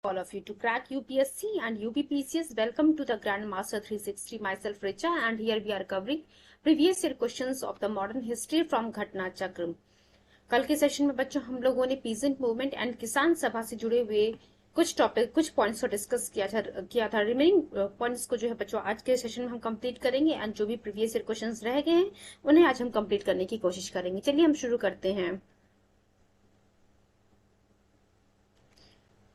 All of you to crack UPSC and UPPCS. Welcome to the Grandmaster 360. Myself Richa, and here we are covering previous year questions of the modern history from घटना चक्र। कल के session में बच्चों हम लोगों ने peasant movement and किसान सभा से जुड़े हुए कुछ पॉइंट्स को डिस्कस किया था। रिमेनिंग पॉइंट्स को जो है बच्चों आज के सेशन में हम कंप्लीट करेंगे एंड जो भी प्रीवियस ईयर क्वेश्चंस रह गए हैं उन्हें आज हम कंप्लीट करने की कोशिश करेंगे। चलिए हम शुरू करते हैं।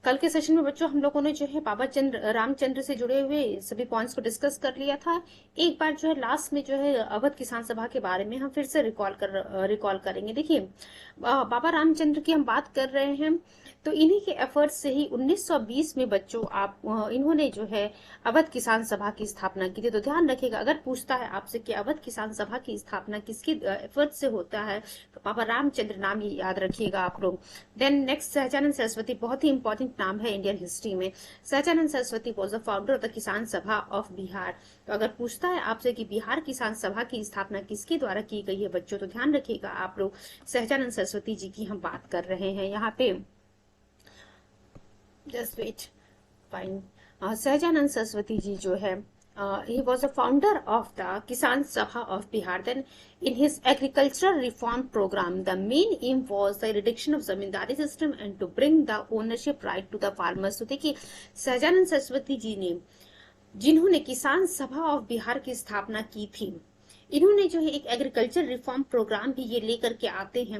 कल के सेशन में बच्चों हम लोगों ने जो है बाबा रामचंद्र से जुड़े हुए सभी पॉइंट्स को डिस्कस कर लिया था। एक बार जो है लास्ट में जो है अवध किसान सभा के बारे में हम फिर से रिकॉल करेंगे। देखिए बाबा रामचंद्र की हम बात कर रहे हैं तो इन्हीं के एफर्ट्स से ही 1920 में बच्चों इन्होंने जो है अवध किसान सभा की स्थापना की थी। तो ध्यान रखिएगा, अगर पूछता है आपसे कि अवध किसान सभा की स्थापना किसके एफर्ट से होता है तो बाबा रामचंद्र नाम ये याद रखिएगा आप लोग। देन नेक्स्ट सहजानंद सरस्वती, बहुत ही इंपॉर्टेंट नाम है इंडियन हिस्ट्री में। Sahajanand Saraswati was the founder of the किसान सभा ऑफ बिहार। तो अगर पूछता है आपसे कि बिहार किसान सभा की स्थापना किसके द्वारा की गई है बच्चों, तो ध्यान रखिएगा आप लोग सहजानंद सरस्वती जी की हम बात कर रहे हैं यहाँ पे। Just wait, fine. Sahajanand Saraswati ji जो है he was a founder of the Kisan Sabha of Bihar. Then in his agricultural reform program, the main aim was the reduction of zamindari system and to bring the ownership right to the farmers. तो देखिए सहजानंद सरस्वती जी ने जिन्होंने किसान सभा of Bihar की स्थापना की थी, इन्होंने जो है एक एग्रीकल्चर रिफॉर्म प्रोग्राम भी ये लेकर के आते हैं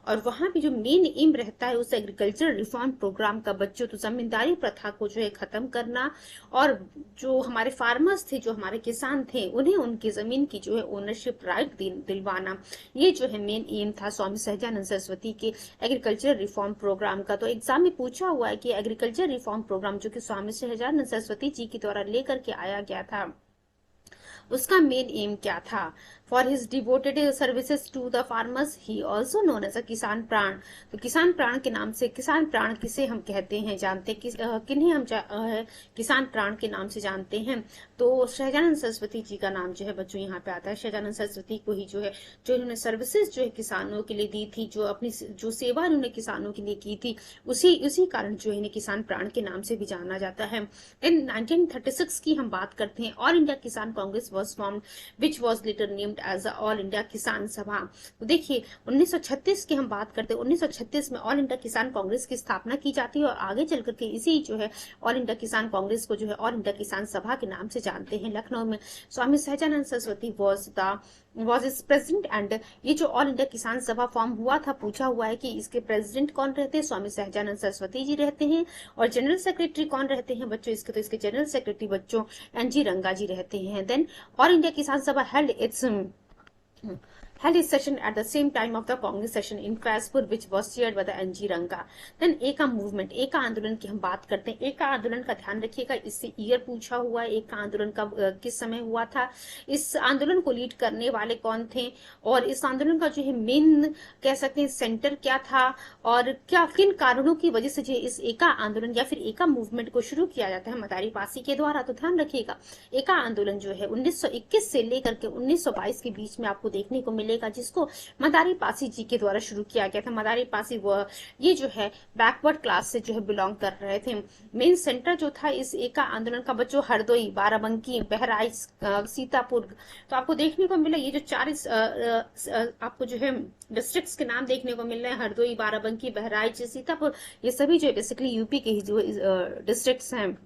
और वहां भी जो मेन एम रहता है उस एग्रीकल्चर रिफॉर्म प्रोग्राम का बच्चों तो जमींदारी प्रथा को जो है खत्म करना और जो हमारे फार्मर्स थे, जो हमारे किसान थे, उन्हें उनकी जमीन की जो है ओनरशिप राइट दिलवाना, ये जो है मेन एम था स्वामी सहजानंद सरस्वती के एग्रीकल्चर रिफॉर्म प्रोग्राम का। तो एग्जाम में पूछा हुआ है कि एग्रीकल्चर रिफॉर्म प्रोग्राम जो कि स्वामी सहजानंद सरस्वती जी के द्वारा लेकर के आया गया था उसका मेन एम क्या था। For his devoted services to the farmers he also known as a Kisan Pran. तो किसान प्राण के नाम से, किसान प्राण किसे हम कहते हैं जानते हैं, किन्हें हम किसान प्राण के नाम से जानते हैं, तो सहजानंद सरस्वती जी का नाम जो है बच्चों यहाँ पे आता है। सहजानंद सरस्वती को ही जो है जो इन्होंने सर्विसेज जो है किसानों के लिए दी थी, जो अपनी जो सेवा इन्होंने किसानों के लिए की थी, उसी कारण जो इन्हें किसान प्राण के नाम से भी जाना जाता है। इन 1936 की हम बात करते हैं, all India Kisan Congress was formed which was later named as the all India Kisan Sabha. तो देखिए 1936 की हम बात करते हैं, 1936 में ऑल इंडिया किसान कांग्रेस की स्थापना की जाती है और आगे चल करके इसी जो है ऑल इंडिया किसान कांग्रेस को जो है ऑल इंडिया किसान सभा के नाम से जानते हैं। लखनऊ में Swami Sahajanand Saraswati was its president and ये जो ऑल इंडिया किसान सभा फॉर्म हुआ था, पूछा हुआ है कि इसके प्रेसिडेंट कौन रहते हैं, स्वामी सहजानंद सरस्वती जी रहते हैं। और जनरल सेक्रेटरी कौन रहते हैं बच्चों इसके, तो इसके जनरल सेक्रेटरी बच्चों NG रंगा जी रहते हैं। देन ऑल इंडिया किसान सभा held its session at the same time of the Congress session in Faispur, which was chaired by the NG Ranga. Then एका मूवमेंट, एका आंदोलन की हम बात करते हैं। एका आंदोलन का ध्यान रखिएगा, इससे ईयर पूछा हुआ है, एका आंदोलन का किस समय हुआ था, इस आंदोलन को लीड करने वाले कौन थे और इस आंदोलन का जो है मेन कह सकते हैं सेंटर क्या था और क्या किन कारणों की वजह से जो इस एका आंदोलन या फिर एका मूवमेंट को शुरू किया जाता है मदारी पासी के द्वारा। तो ध्यान रखिएगा एका आंदोलन जो है 1921 से लेकर के 1922 के बीच में आपको देखने को मिलेगा, जिसको मदारी पासी जी के द्वारा शुरू किया गया था। मदारी पासी ये जो है बैकवर्ड क्लास से जो है बिलोंग कर रहे थे। मेन सेंटर जो था इस एका आंदोलन का बच्चों हरदोई, बाराबंकी, बहराइच, सीतापुर। तो आपको देखने को मिला ये जो चार आपको जो है डिस्ट्रिक्ट्स के नाम देखने को मिल रहे हैं, हरदोई, बाराबंकी, बहराइच, सीतापुर, ये सभी जो बेसिकली यूपी के ही जो डिस्ट्रिक्ट्स हैं।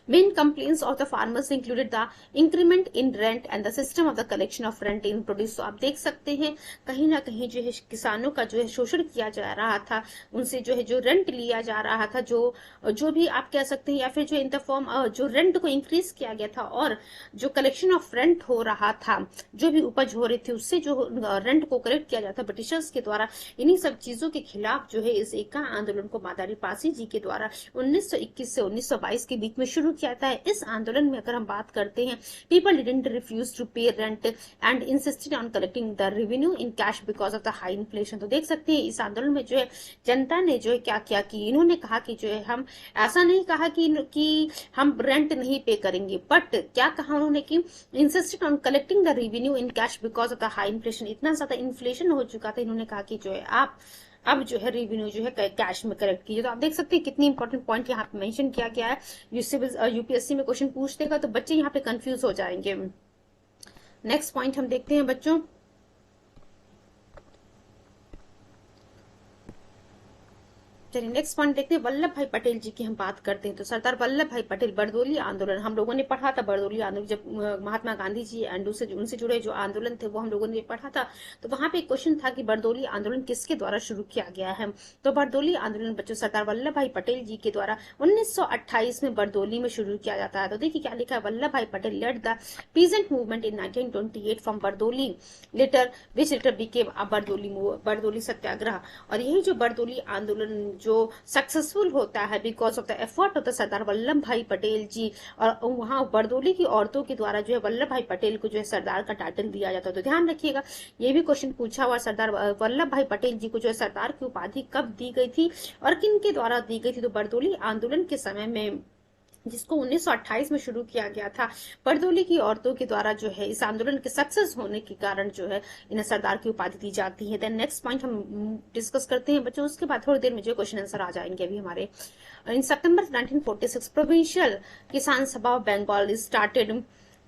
Main complaints of the farmers included the increment in rent and the system of the collection of rent in produce। तो आप देख सकते हैं कहीं ना कहीं जो है किसानों का जो है शोषण किया जा रहा था, उनसे जो है जो रेंट लिया जा रहा था, जो भी आप कह सकते हैं, या फिर जो इन द फॉर्म जो रेंट को इंक्रीज किया गया था और जो कलेक्शन ऑफ रेंट हो रहा था, जो भी उपज हो रही थी उससे जो रेंट को कलेक्ट किया जाता ब्रिटिशर्स के द्वारा, इन्हीं सब चीजों के खिलाफ जो है इस एका आंदोलन को मदारी पासी जी के द्वारा 1921 से 1922 के बीच में शुरू किया था। इस आंदोलन में अगर हम बात करते हैं, पीपल डिडंट रिफ्यूज टू पे rent and insisted on collecting the revenue in cash because of the high inflation. तो देख सकते हैं इस आंदोलन में जो है जनता ने जो है क्या क्या की, इन्होंने कहा कि जो है हम ऐसा नहीं कहा कि हम रेंट नहीं पे करेंगे, बट क्या कहा उन्होंने कि insisted on collecting the revenue in cash because of the high inflation. इतना ज्यादा इन्फ्लेशन हो चुका था, इन्होंने कहा कि जो है आप अब जो है रेवेन्यू जो है कैश में कलेक्ट कीजिए। तो आप देख सकते हैं कितनी इंपॉर्टेंट पॉइंट यहाँ पे मेंशन किया गया है। यूपीएससी में क्वेश्चन पूछ देगा तो बच्चे यहाँ पे कंफ्यूज हो जाएंगे। नेक्स्ट पॉइंट हम देखते हैं बच्चों। चलिए नेक्स्ट पॉइंट देखते हैं, वल्लभ भाई पटेल जी की हम बात करते हैं। तो सरदार वल्लभ भाई पटेल, बरदोली आंदोलन हम लोगों ने पढ़ा था। बरदोली आंदोलन जब महात्मा गांधी जी एंड उनसे जुड़े जो आंदोलन थे वो हम लोगों ने पढ़ा था। तो वहां पे एक क्वेश्चन था कि बरदोली आंदोलन किसके द्वारा शुरू किया गया है। तो बरदोली आंदोलन बच्चों सरदार वल्लभ भाई पटेल जी के द्वारा 1928 में बरदोली में शुरू किया जाता है। तो देखिए क्या लिखा है, Vallabh Bhai Patel led the peasant movement in 1928 from Bardoli later which later became Bardoli Satyagraha. और यही जो बरदोली आंदोलन जो सक्सेसफुल होता है because of the effort of the Sardar Vallabh Bhai Patel जी। और वहां बरदोली की औरतों के द्वारा जो है वल्लभ भाई पटेल को जो है सरदार का टाइटल दिया जाता है। तो ध्यान रखिएगा ये भी क्वेश्चन पूछा हुआ, सरदार वल्लभ भाई पटेल जी को जो है सरदार की उपाधि कब दी गई थी और किन के द्वारा दी गई थी। तो बरदोली आंदोलन के समय में, जिसको 1928 में शुरू किया गया था, बरदोली की औरतों के द्वारा जो है इस आंदोलन के सक्सेस होने के कारण जो है इन्हें सरदार की उपाधि दी जाती है। देन नेक्स्ट पॉइंट हम डिस्कस करते हैं बच्चों, उसके बाद थोड़ी देर में जो क्वेश्चन आंसर आ जाएंगे अभी हमारे। इन सितंबर 1946 प्रोविंशियल किसान सभा of Bengal started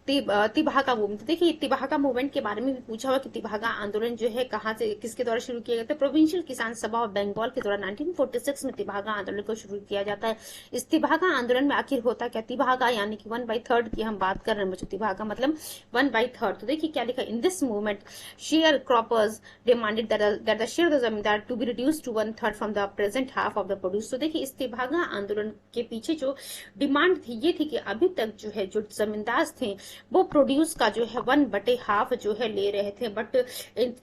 Tebhaga movement. देखिए तिभागा मूवमेंट के बारे में भी पूछा हुआ कि तिभागा आंदोलन जो है कहाँ से किसके द्वारा शुरू किया गया था। प्रोविंशियल किसान सभा ऑफ बंगाल के द्वारा 1946 में तिभागा आंदोलन को शुरू किया जाता है। इस तिभागा आंदोलन में आखिर होता क्या, तिभागा यानी कि 1/3 की हम बात कर रहे हैं बच्चों। तिभागा मतलब 1/3। तो देखिए क्या लिखा, in this movement share croppers demanded that the share of the zamindar to be reduced to 1/3 from the present half of the produce. तो देखिए इस तिभागा आंदोलन के पीछे जो डिमांड थी ये थी कि अभी तक जो है जो जमींदार थे वो प्रोड्यूस का जो है 1/2 जो है ले रहे थे। बट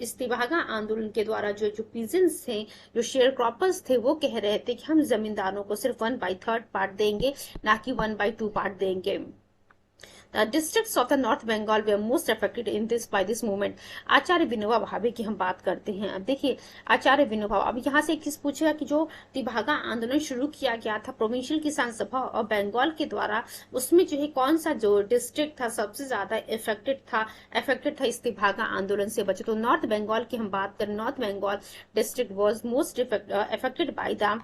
इस तिभागा आंदोलन के द्वारा जो पीजेंट्स थे, जो शेयर क्रॉपर्स थे, वो कह रहे थे कि हम जमींदारों को सिर्फ 1/3 पार्ट देंगे, ना कि 1/2 पार्ट देंगे। Districts of the north Bengal were most affected in this by this movement. Acharya Vinoba Bhave की हम बात करते हैं। अब देखिए आचार्य विनोबा, अब यहाँ से एक चीज पूछेगा कि जो तिभागा आंदोलन शुरू किया गया था प्रोविंशियल किसान सभा और बंगाल के द्वारा, उसमें जो है कौन सा जो डिस्ट्रिक्ट था सबसे ज्यादा अफेक्टेड था इस तिभागा आंदोलन से बचे। तो नॉर्थ बंगाल की हम बात करें, north Bengal district was most affected by the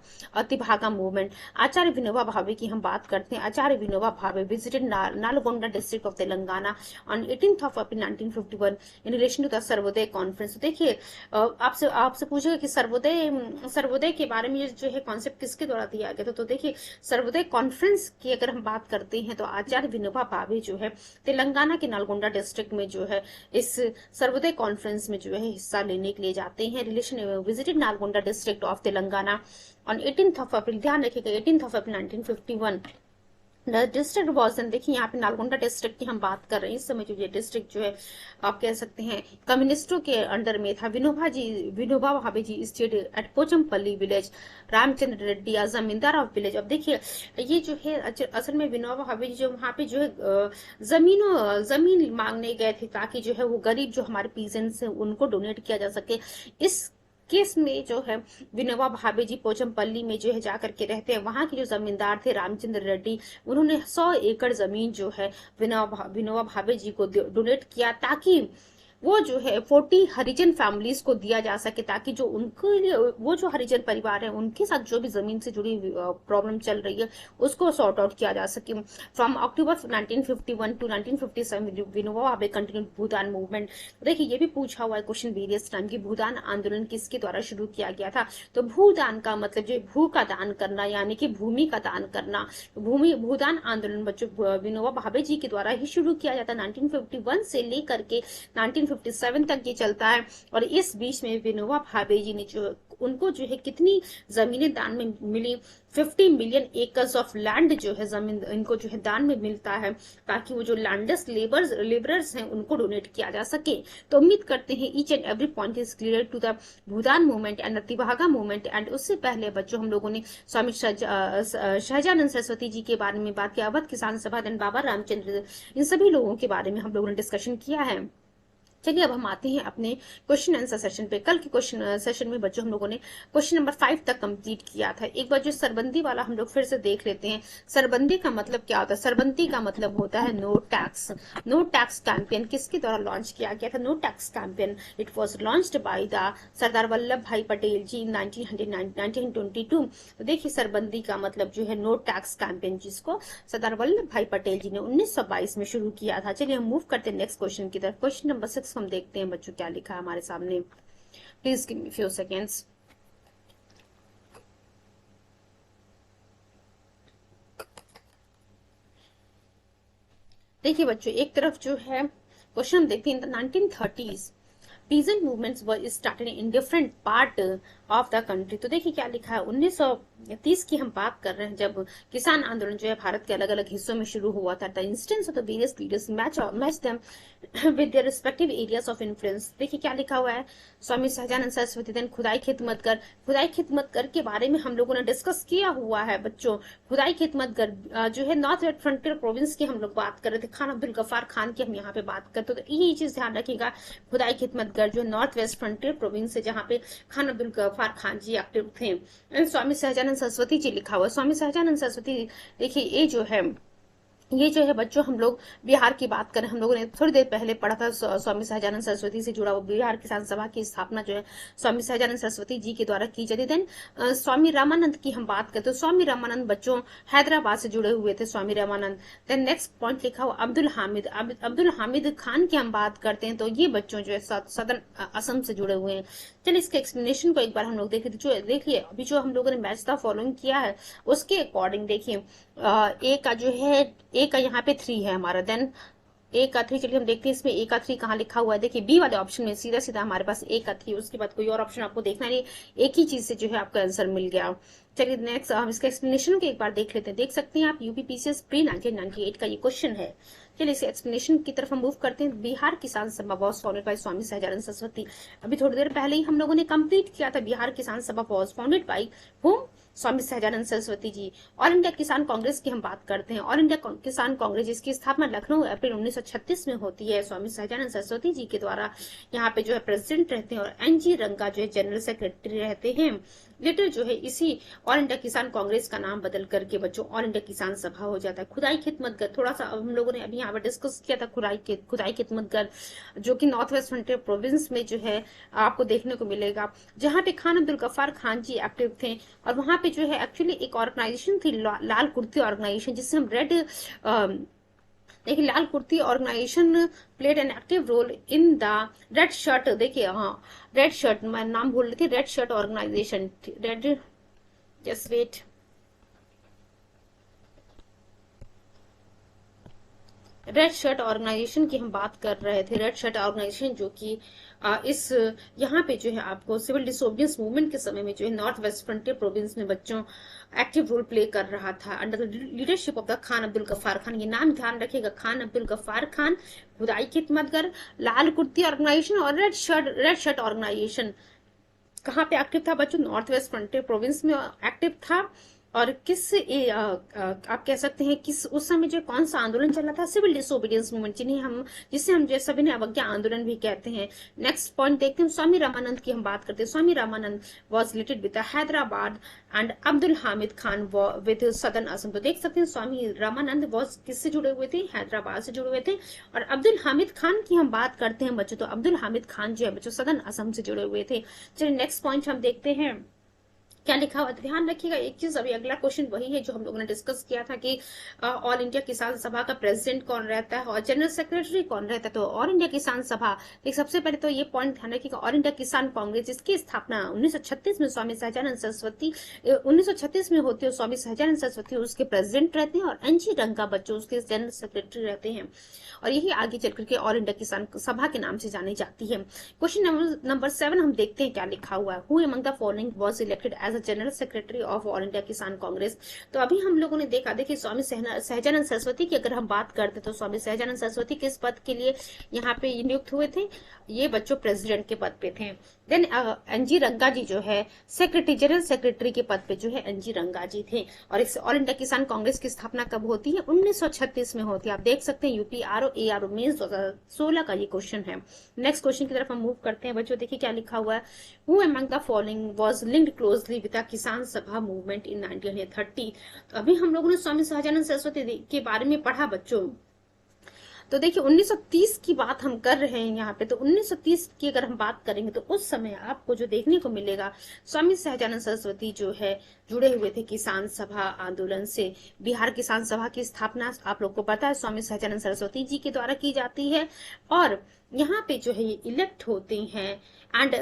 Tebhaga movement. Acharya Vinoba Bhave की हम बात करते हैं। Acharya Vinoba Bhave visited Nalgonda district of Telangana on 18th of April 1951 in relation to the Sarvodaya conference. देखिए आपसे पूछेगा कि सर्वोदय के बारे में जो है कॉन्सेप्ट किसके द्वारा दिया गया था। तो देखिए सर्वोदय कॉन्फ्रेंस की अगर हम बात करते हैं तो आचार्य विनोबा भावे जो है तेलंगाना के नालगोंडा डिस्ट्रिक्ट में जो है इस सर्वोदय कॉन्फ्रेंस में जो है हिस्सा लेने के लिए जाते हैं। Relation visited Nalgonda district of Telangana on 18th of April, ध्यान रखिएगा 18th of April 1951। डिस्ट्रिक्ट वॉजन, देखिए यहाँ पे नालगोंडा डिस्ट्रिक्ट की हम बात कर रहे हैं। इस समय जो ये डिस्ट्रिक्ट जो है आप कह सकते हैं कम्युनिस्टों के अंडर में था। Vinoba Bhave ji stayed at Pochampalli village, Ramchandra Reddy आज जमींदार ऑफ विलेज। अब देखिए ये जो है असल में विनोबा भावे जी जो वहाँ पे जो है जमीन मांगने गए थे ताकि जो है वो गरीब जो हमारे पीजेंट्स हैं उनको डोनेट किया जा सके। इस केस में जो है विनोबा भावे जी पोचमपल्ली में जो है जाकर के रहते हैं। वहां के जो जमींदार थे रामचंद्र रेड्डी, उन्होंने 100 एकड़ जमीन जो है विनोबा भावे जी को डोनेट किया ताकि वो जो है 40 हरिजन फैमिलीज को दिया जा सके, ताकि जो उनके वो जो हरिजन परिवार है उनके साथ जो भी जमीन से जुड़ी प्रॉब्लम चल रही है उसको सॉर्ट आउट किया जा सके। From October 1951 to 1957 Vinoba Bhave continued Bhoodan movement. देखिए ये भी पूछा हुआ है क्वेश्चन वेरियस टाइम की, भूदान आंदोलन किसके द्वारा शुरू किया गया था। तो भूदान का मतलब जो भू का दान करना यानी कि भूमि का दान करना। भूदान आंदोलन बच्चों विनोबा भावे जी के द्वारा ही शुरू किया जाता है। 1951 से लेकर के 1957 तक ये चलता है। और इस बीच में विनोबा भावे जी ने जो उनको जो है कितनी जमीनें दान में मिली, 50 मिलियन एकर्स ऑफ लैंड जो है जमीन इनको जो है दान में मिलता है ताकि वो जो लैंडस लेबरर्स हैं उनको डोनेट किया जा सके। तो उम्मीद करते हैं each and every point is clear to the Bhoodan movement and the Tebhaga movement. And उससे पहले बच्चों हम लोगों ने स्वामी शहजानंद सरस्वती जी के बारे में बात किया, अवध किसान सभा, देन बाबा रामचंद्र, इन सभी लोगों के बारे में हम लोगों ने डिस्कशन किया है। चलिए अब हम आते हैं अपने क्वेश्चन आंसर सेशन पे। कल के क्वेश्चन सेशन में बच्चों हम लोगों ने क्वेश्चन नंबर 5 तक कंप्लीट किया था। एक बार जो सरबंदी वाला हम लोग फिर से देख लेते हैं। सरबंदी का मतलब क्या होता है? सरबंदी का मतलब होता है no tax. No tax campaign किसके द्वारा लॉन्च किया गया था? No tax campaign it was launched by the Sardar Vallabh Bhai Patel जी इन 1922। तो देखिए सरबंदी का मतलब जो है नो टैक्स कैंपेन, जिसको सरदार वल्लभ भाई पटेल जी ने 1922 में शुरू किया था। चलिए हम मूव करते हैं नेक्स्ट क्वेश्चन की तरफ। क्वेश्चन नंबर 6 हम देखते हैं बच्चों क्या लिखा है हमारे सामने। Please give me few seconds. देखिए बच्चों एक तरफ जो है क्वेश्चन हम देखते हैं, in the 1930s peasant movements were started in different part of the country. तो देखिए क्या लिखा है, 1930 की हम बात कर रहे हैं जब किसान आंदोलन जो है भारत के अलग अलग हिस्सों में शुरू हुआ था। The instance of the various leaders match them with their respective areas of influence. देखिए क्या लिखा हुआ है, स्वामी सहजानंद सरस्वती, देन खुदाई खिदमतगर। खुदाई खिदमतगर के बारे में हम लोगों ने डिस्कस किया हुआ है बच्चों। खुदाई खिदमतगर जो है नॉर्थ वेस्ट फ्रंटियर प्रोविंस की हम लोग बात कर रहे थे। खान अब्दुल गफ्फार खान की हम यहाँ पे बात करते, तो यही चीज ध्यान रखिएगा। खुदाई खिदमतगर जो नॉर्थ वेस्ट फ्रंटियर प्रोविंस है जहाँ पे खान अब्दुल गफ्फार खान जी एक्टिव थे। स्वामी सहजानंद सरस्वती जी लिखा हुआ है। स्वामी सहजानंद सरस्वती देखिए ये जो है बच्चों हम लोग बिहार की बात करें, हम लोगों ने थोड़ी देर पहले पढ़ा था स्वामी सहजानंद सरस्वती से जुड़ा हुआ बिहार किसान सभा की स्थापना जो है स्वामी सहजानंद सरस्वती जी के द्वारा की जाती। देन स्वामी रामानंद की हम बात करते हैं, स्वामी रामानंद बच्चों हैदराबाद से जुड़े हुए थे Swami Ramanand. Then next point लिखा हुआ अब्दुल हामिद खान की हम बात करते हैं, तो ये बच्चों जो है सदर्न असम से जुड़े हुए हैं। चलिए इसके एक्सप्लेनेशन को एक बार हम लोग देखिए अभी जो हम लोगों ने मैच द फॉलोइंग किया है उसके अकॉर्डिंग देखिए ए का जो है ए का यहाँ पे 3 है हमारा। देन ए का 3, चलिए हम देखते हैं इसमें ए का 3 कहाँ लिखा हुआ है। देखिए बी वाले ऑप्शन में सीधा सीधा हमारे पास ए का 3, उसके बाद कोई और ऑप्शन आपको देखना नहीं, एक ही चीज से जो है आपका आंसर मिल गया। चलिए नेक्स्ट हम इसका एक्सप्लेनेशन को एक बार देख लेते हैं। देख सकते हैं आप यूपीपीसीएस प्री 1998 का ये क्वेश्चन है। चलिए इस एक्सप्लेनेशन की तरफ हम मूव करते हैं। Bihar Kisan Sabha was founded bye स्वामी सहजानंद सरस्वती। अभी थोड़ी देर पहले ही हम लोगों ने कंप्लीट किया था। Bihar Kisan Sabha was founded by whom, Swami Sahajanand Saraswati ji. All India Kisan Congress की हम बात करते हैं। ऑल इंडिया किसान कांग्रेस जिसकी स्थापना लखनऊ अप्रैल 1936 में होती है स्वामी सहजानंद सरस्वती जी के द्वारा। यहाँ पे जो है प्रेसिडेंट रहते हैं और एनजी रंगा जो है जनरल सेक्रेटरी रहते हैं। लेटर जो है इसी ऑल इंडिया किसान कांग्रेस का नाम बदल करके बच्चों ऑल इंडिया किसान सभा हो जाता है। खुदाई खिदमतगर थोड़ा सा हम लोगों ने अभी यहाँ पर डिस्कस किया था। खुदाई खिदमतगर जो कि नॉर्थ वेस्ट फ्रंटियर प्रोविंस में जो है आपको देखने को मिलेगा, जहाँ पे खान अब्दुल गफ्फार खान जी एक्टिव थे। और वहां पे जो है एक्चुअली एक ऑर्गेनाइजेशन थी लाल कुर्ती ऑर्गेनाइजेशन, जिससे हम देखिए Lal Kurti organisation played an active role in the red shirt. देखिए हाँ रेड शर्ट, मैं नाम भूल रही थी, red shirt organisation, red just wait, red shirt organisation की हम बात कर रहे थे। रेड शर्ट ऑर्गेनाइजेशन जो कि इस यहाँ पे जो है आपको सिविल डिसोबिडियंस मूवमेंट के समय में जो है नॉर्थ वेस्ट फ्रंटियर प्रोविंस में बच्चों एक्टिव रोल प्ले कर रहा था under the leadership of the Khan Abdul Ghaffar Khan. ये नाम ध्यान रखिएगा, खान अब्दुल गफ्फार खान, खुदाई खिदमतगर, लाल कुर्ती ऑर्गेनाइजेशन और रेड शर्ट ऑर्गेनाइजेशन। कहाँ पे एक्टिव था बच्चों? नॉर्थ वेस्ट फ्रंटियर प्रोविंस में एक्टिव था। और आप कह सकते हैं किस उस समय जो कौन सा आंदोलन चल रहा था? सिविल डिसोबीडियंस मूवमेंट, जिसे हम जो सभी ने अवज्ञा आंदोलन भी कहते हैं। नेक्स्ट पॉइंट देखते हैं, स्वामी रामानंद की हम बात करते हैं। Swami Ramanand was related with Hyderabad and Abdul Hamid Khan with southern Assam. तो देख सकते हैं स्वामी रामानंद वॉज किससे जुड़े हुए थे? हैदराबाद से जुड़े हुए थे। और अब्दुल हामिद खान की हम बात करते हैं बच्चों, तो अब्दुल हामिद खान जो है बच्चों सदर्न असम से जुड़े हुए थे। चलिए नेक्स्ट पॉइंट हम देखते हैं क्या लिखा हुआ। ध्यान रखिएगा एक चीज, अभी अगला क्वेश्चन वही है जो हम लोगों ने डिस्कस किया था कि ऑल इंडिया किसान सभा का प्रेसिडेंट कौन रहता है और जनरल सेक्रेटरी कौन रहता है। तो ऑल इंडिया किसान सभा, एक सबसे पहले तो ये पॉइंट ध्यान रखिएगा, ऑल इंडिया किसान कांग्रेस जिसकी स्थापना 1936 में स्वामी सहजानंद सरस्वती 1936 में होती है। स्वामी सहजानंद सरस्वती उसके प्रेसिडेंट रहते हैं और एनजी रंगा बच्चों उसके जनरल सेक्रेटरी रहते हैं। और यही आगे चल करके ऑल इंडिया किसान सभा के नाम से जानी जाती है। क्वेश्चन नंबर 7 हम देखते हैं क्या लिखा हुआ है। Who among the following was elected as as a general secretary of all India Kisan Congress. तो अभी हम लोगों ने देखा, देखिए स्वामी सहजानंद सरस्वती की अगर हम बात करते तो स्वामी सहजानंद सरस्वती किस पद के लिए यहाँ पे नियुक्त हुए थे? ये बच्चों प्रेसिडेंट के पद पे थे। देन एनजी रंगा जी जो है सेक्रेटरी, जनरल सेक्रेटरी के पद पे जो है एनजी रंगा जी थे। और इस ऑल इंडिया किसान कांग्रेस की स्थापना कब होती है? 1936 में होती है। आप देख सकते हैं यूपीआरओ एआरओ मेंस 2016 का ये क्वेश्चन है। नेक्स्ट क्वेश्चन की तरफ हम मूव करते हैं बच्चों। देखिए क्या लिखा हुआ है, who among the following was linked closely with the किसान सभा मूवमेंट इन 1930। तो अभी हम लोगों ने स्वामी सहजानंद सरस्वती के बारे में पढ़ा बच्चों। तो देखिए 1930 की बात हम कर रहे हैं यहाँ पे। तो 1930 की अगर हम बात करेंगे तो उस समय आपको जो देखने को मिलेगा, स्वामी सहजानंद सरस्वती जो है जुड़े हुए थे किसान सभा आंदोलन से। बिहार किसान सभा की स्थापना आप लोग को पता है स्वामी सहजानंद सरस्वती जी के द्वारा की जाती है। और यहाँ पे जो है ये इलेक्ट होते हैं एंड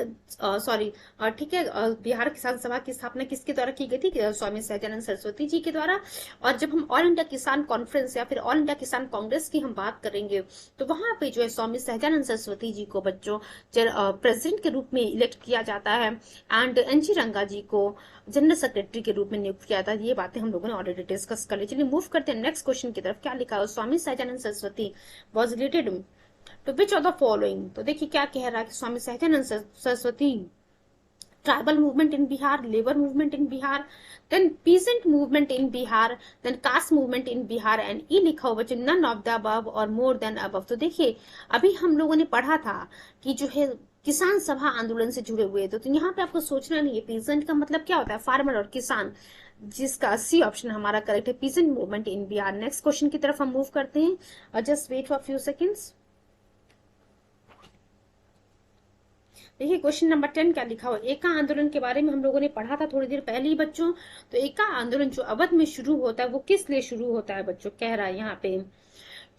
सॉरी ठीक है, बिहार किसान सभा की स्थापना किसके द्वारा की गई थी? स्वामी सहजानंद सरस्वती जी के द्वारा। और जब हम ऑल इंडिया किसान कॉन्फ्रेंस या फिर ऑल इंडिया किसान कांग्रेस की हम बात करेंगे तो वहां पे जो है स्वामी सहजानंद सरस्वती जी को बच्चों प्रेसिडेंट के रूप में इलेक्ट किया जाता है एंड एनजी रंगा जी को जनरल सेक्रेटरी के रूप में नियुक्त किया था। ये बातें हम लोगों ने ऑलरेडी डिस्कस कर ली। चलिए मूव करते हैं नेक्स्ट क्वेश्चन की तरफ। क्या लिखा है, Swami Sahajanand Saraswati was related to which of the following. तो देखिए क्या कह रहा है कि Swami Sahajanand Saraswati tribal movement in Bihar, labour movement in Bihar, then peasant movement in Bihar, then caste movement in Bihar and ई लिखा हुआ बच्चे नन ऑफ द अबव और मोर देन अबव। तो देखिए अभी हम लोगों ने पढ़ा था कि जो है किसान सभा आंदोलन से जुड़े हुए। तो यहाँ पे आपको सोचना नहीं है पीजेंट का मतलब क्या होता है, फार्मर और किसान, जिसका सी ऑप्शन हमारा करेक्ट है, peasant movement in Bihar. Next question की तरफ हम मूव करते हैं और just wait for few seconds. देखिए क्वेश्चन नंबर 10 क्या लिखा हुआ, एका आंदोलन के बारे में हम लोगों ने पढ़ा था थोड़ी देर पहले ही बच्चों। तो एका आंदोलन जो अवध में शुरू होता है वो किस लिए शुरू होता है बच्चों? कह रहा है यहाँ पे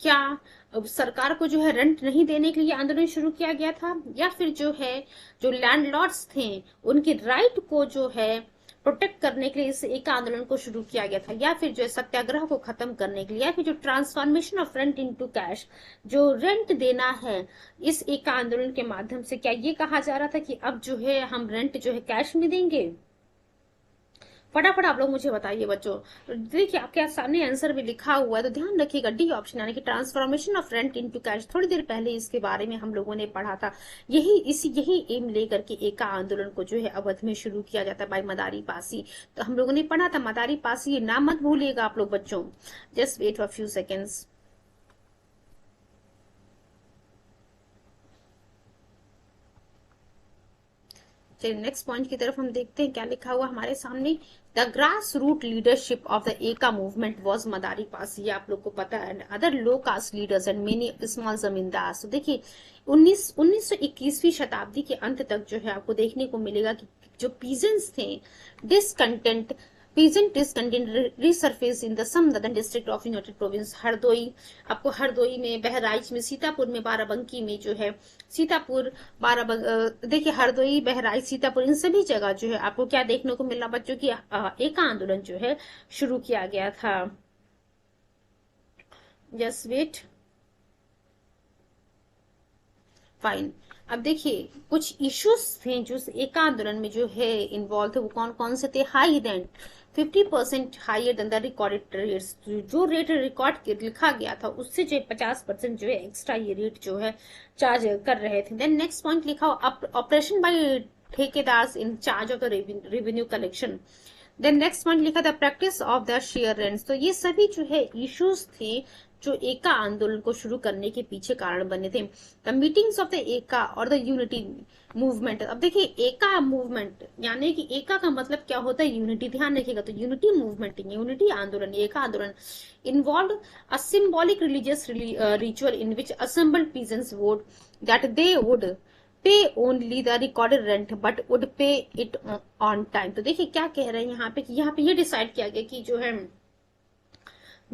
क्या सरकार को जो है रेंट नहीं देने के लिए आंदोलन शुरू किया गया था, या फिर जो है जो लैंडलॉर्ड्स थे उनके राइट को जो है प्रोटेक्ट करने के लिए इस एक आंदोलन को शुरू किया गया था, या फिर जो है सत्याग्रह को खत्म करने के लिए, या फिर जो transformation of rent into cash, जो रेंट देना है इस एक आंदोलन के माध्यम से, क्या ये कहा जा रहा था कि अब जो है हम रेंट जो है कैश में देंगे? फटाफट आप लोग मुझे बताइए बच्चों। देखिए आपके सामने आंसर भी लिखा हुआ है तो ध्यान रखिएगा, डी ऑप्शन यानी कि transformation of rent into cash. थोड़ी देर पहले इसके बारे में हम लोगों ने पढ़ा था। यही एम लेकर के एका आंदोलन को जो है अवध में शुरू किया जाता है बाय मदारी पासी। तो हम लोगों ने पढ़ा था मदारी पासी, ये नाम मत भूलिएगा आप लोग बच्चों। Just wait for few seconds. चलिए नेक्स्ट पॉइंट की तरफ हम देखते हैं क्या लिखा हुआ हमारे सामने। The grass root leadership of the Eka movement was Madari Pasi, ये आप लोग को पता है। Other low caste leaders and many small zamindar. तो देखिए 1921वीं शताब्दी के अंत तक जो है आपको देखने को मिलेगा कि जो पीजेंट्स थे discontent Peasant discontent resurfaced in the some northern district of United Province। Hardoi, आपको हरदोई में, बहराइच में, सीतापुर में, बाराबंकी में जो है सीतापुर देखिए हरदोई, बहराइच, सीतापुर, इन सभी जगह जो है आपको क्या देखने को मिला बच्चों की एक आंदोलन जो है शुरू किया गया था। Just wait, fine. अब देखिए कुछ इश्यूज थे जो एक आंदोलन में जो है इन्वॉल्व थे, वो कौन कौन से थे? High rent 50% higher than the recorded rates, जो रेट रिकॉर्ड लिखा गया था उससे जो 50% जो है एक्स्ट्रा ये रेट जो है चार्ज कर रहे थे। देन नेक्स्ट पॉइंट लिखा ऑपरेशन बाय ठेकेदार्स in charge of the revenue collection. Then next point लिखा था practice of the share rents. तो ये सभी जो है इश्यूज थे जो एका आंदोलन को शुरू करने के पीछे कारण बने थे। द मीटिंग्स ऑफ द एका और द यूनिटी मूवमेंट। अब देखिए एका मूवमेंट यानी कि एका का मतलब क्या होता है? यूनिटी। ध्यान रखिएगा, तो यूनिटी मूवमेंट, यूनिटी आंदोलन, एका आंदोलन involve a symbolic religious ritual in which assembled peasants vote that they would pay only the recorded rent but would pay it on time. तो देखिए क्या कह रहे हैं यहाँ पे कि यहाँ पे ये डिसाइड किया गया कि जो है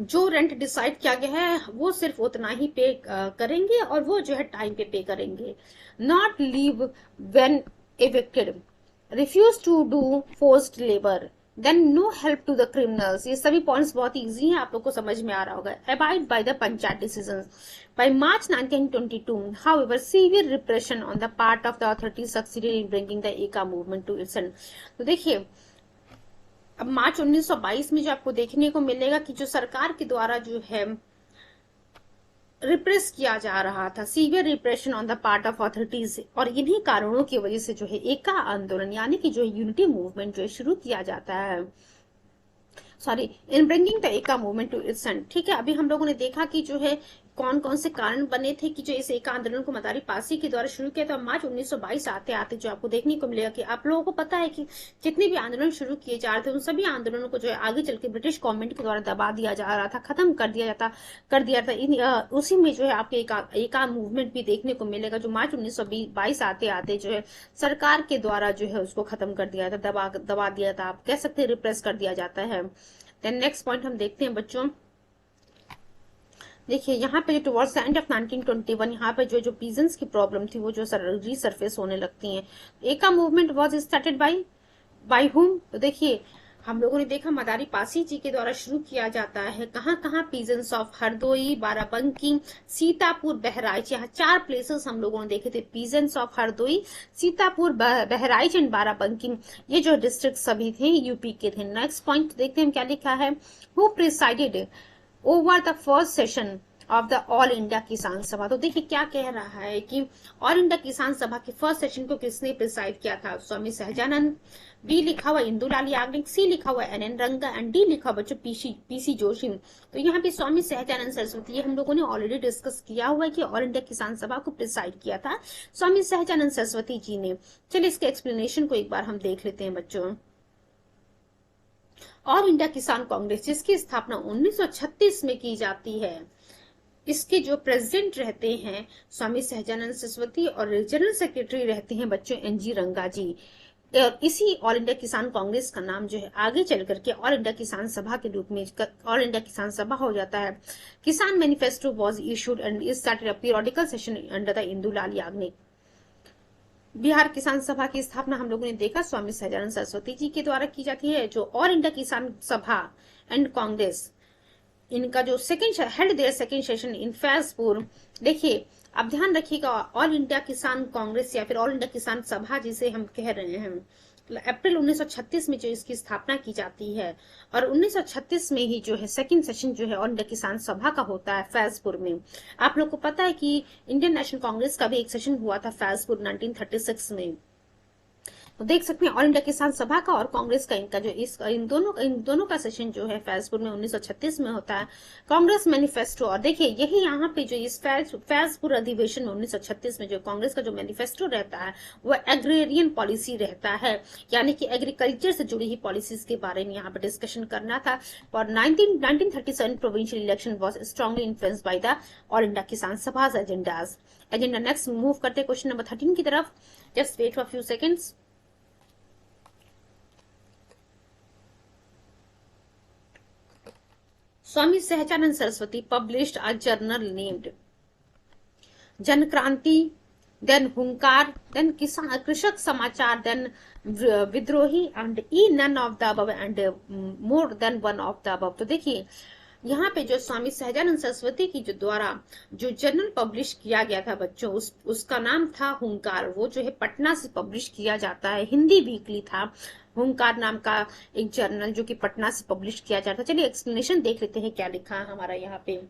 जो रेंट डिसाइड किया गया है वो सिर्फ उतना ही पे करेंगे और वो जो है टाइम पे करेंगे। Not leave when evicted, refuse to do forced labour, then no help to the criminals. ये सभी पॉइंट्स बहुत इजी हैं, आप लोग को समझ में आ रहा होगा। Abide by the panchayat decisions. By March 1922, however, severe repression on the part of the authorities succeeded in bringing the Eka movement to its end। तो देखिए अब मार्च 1922 में जो आपको देखने को मिलेगा कि जो सरकार के द्वारा जो है रिप्रेस किया जा रहा था, severe repression on the part of authorities, और इन्हीं कारणों की वजह से जो है एका आंदोलन यानी कि जो यूनिटी मूवमेंट जो है शुरू किया जाता है, sorry, in bringing the Eka movement to it's and. ठीक है, अभी हम लोगों ने देखा कि जो है कौन कौन से कारण बने थे कि जो इस एका आंदोलन को मदारी पासी के द्वारा शुरू किया था। मार्च 1922 आते आते जो आपको देखने को मिलेगा कि आप लोगों को पता है कि जितने भी आंदोलन शुरू किए जा रहे थे उन सभी आंदोलनों को जो है आगे चल के ब्रिटिश गवर्नमेंट के द्वारा दबा दिया जा रहा था, खत्म कर दिया था। उसी में जो है आपके एका मूवमेंट भी देखने को मिलेगा जो मार्च 1922 आते आते जो है सरकार के द्वारा जो है उसको खत्म कर दिया था, दबा दिया था, आप कह सकते हैं रिप्रेस कर दिया जाता है। देन नेक्स्ट पॉइंट हम देखते हैं बच्चों, देखिए यहाँ पे जो टुवर्ड्स द एंड ऑफ 1921 यहाँ पे जो पीजेंट्स की प्रॉब्लम थी वो जो रीसर्फेस होने लगती है। एका movement was started by whom, तो देखिए हम लोगों ने देखा मदारी पासी जी के द्वारा शुरू किया जाता है। कहाँ कहाँ, पीजेंट्स ऑफ हरदोई, बाराबंकी, सीतापुर, बहराइच, यहाँ 4 प्लेसेस हम लोगों ने देखे थे। Peasants of Hardoi, Sitapur, Bahraich and Barabanki, ये जो डिस्ट्रिक्ट सभी थे यूपी के थे। नेक्स्ट पॉइंट देखते हैं क्या लिखा है, who presided over the first session of the all India Kisan Sabha. तो देखिए क्या कह रहा है कि ऑल इंडिया किसान सभा के फर्स्ट सेशन को किसने प्रिसाइड किया था, स्वामी सहजानंद। बी लिखा हुआ इंदुलाल याग्निक, सी लिखा हुआ NN रंगा एंड डी लिखा हुआ बच्चों पीसी जोशी। तो यहाँ पे स्वामी सहजानंद सरस्वती, ये हम लोगों ने ऑलरेडी डिस्कस किया हुआ है कि ऑल इंडिया किसान सभा को प्रिसाइड किया था स्वामी सहजानंद सरस्वती जी ने। चलिए इसके एक्सप्लेनेशन को एक बार हम देख लेते हैं बच्चों। ऑल इंडिया किसान कांग्रेस जिसकी स्थापना 1936 में की जाती है, इसके जो प्रेसिडेंट रहते हैं स्वामी सहजानंद सरस्वती और जनरल सेक्रेटरी रहते हैं बच्चों NG रंगा जी। और इसी ऑल इंडिया किसान कांग्रेस का नाम जो है आगे चल करके ऑल इंडिया किसान सभा के रूप में ऑल इंडिया किसान सभा हो जाता है। किसान manifesto was issued and is started a periodical session under the Indulal Yagnik. Bihar Kisan सभा की स्थापना हम लोगों ने देखा स्वामी सहजानंद सरस्वती जी के द्वारा की जाती है। जो all India Kisan Sabha and Congress, इनका जो held there second session in Faizpur. देखिए अब ध्यान रखिएगा, ऑल इंडिया किसान कांग्रेस या फिर ऑल इंडिया किसान सभा जिसे हम कह रहे हैं, अप्रैल 1936 में जो इसकी स्थापना की जाती है और 1936 में ही जो है सेकंड सेशन जो है ऑल इंडिया किसान सभा का होता है फैजपुर में। आप लोग को पता है कि इंडियन नेशनल कांग्रेस का भी एक सेशन हुआ था फैजपुर 1936 में। तो देख सकते हैं ऑल इंडिया किसान सभा का और कांग्रेस का इनका जो इन दोनों का सेशन जो है फैजपुर में 1936 में होता है। कांग्रेस मैनिफेस्टो, और देखिए यही यहाँ पे जो इस फैजपुर अधिवेशन में 1936 में जो कांग्रेस का जो मैनिफेस्टो रहता है वो एग्रेरियन पॉलिसी रहता है, यानी कि एग्रीकल्चर से जुड़ी ही पॉलिसीज के बारे में यहाँ पे डिस्कशन करना था। और 1937 provincial election was strongly influenced by the all India Kisan Sabha agenda. Next move करते क्वेश्चन नंबर 13 की तरफ। Just wait for few seconds. Swami Sahajanand Saraswati published a journal named Janakranti, then Hunkar, then कृषक समाचार, then विद्रोही and none of the above and more than one of the above। तो देखिए यहाँ पे जो स्वामी सहजानंद सरस्वती की जो द्वारा जो जर्नल पब्लिश किया गया था बच्चों, उसका नाम था हुंकार। वो जो है पटना से पब्लिश किया जाता है, हिंदी वीकली था हुंकार नाम का एक जर्नल जो कि पटना से पब्लिश किया जाता है। चलिए एक्सप्लेनेशन देख लेते हैं क्या लिखा है हमारा यहाँ पे।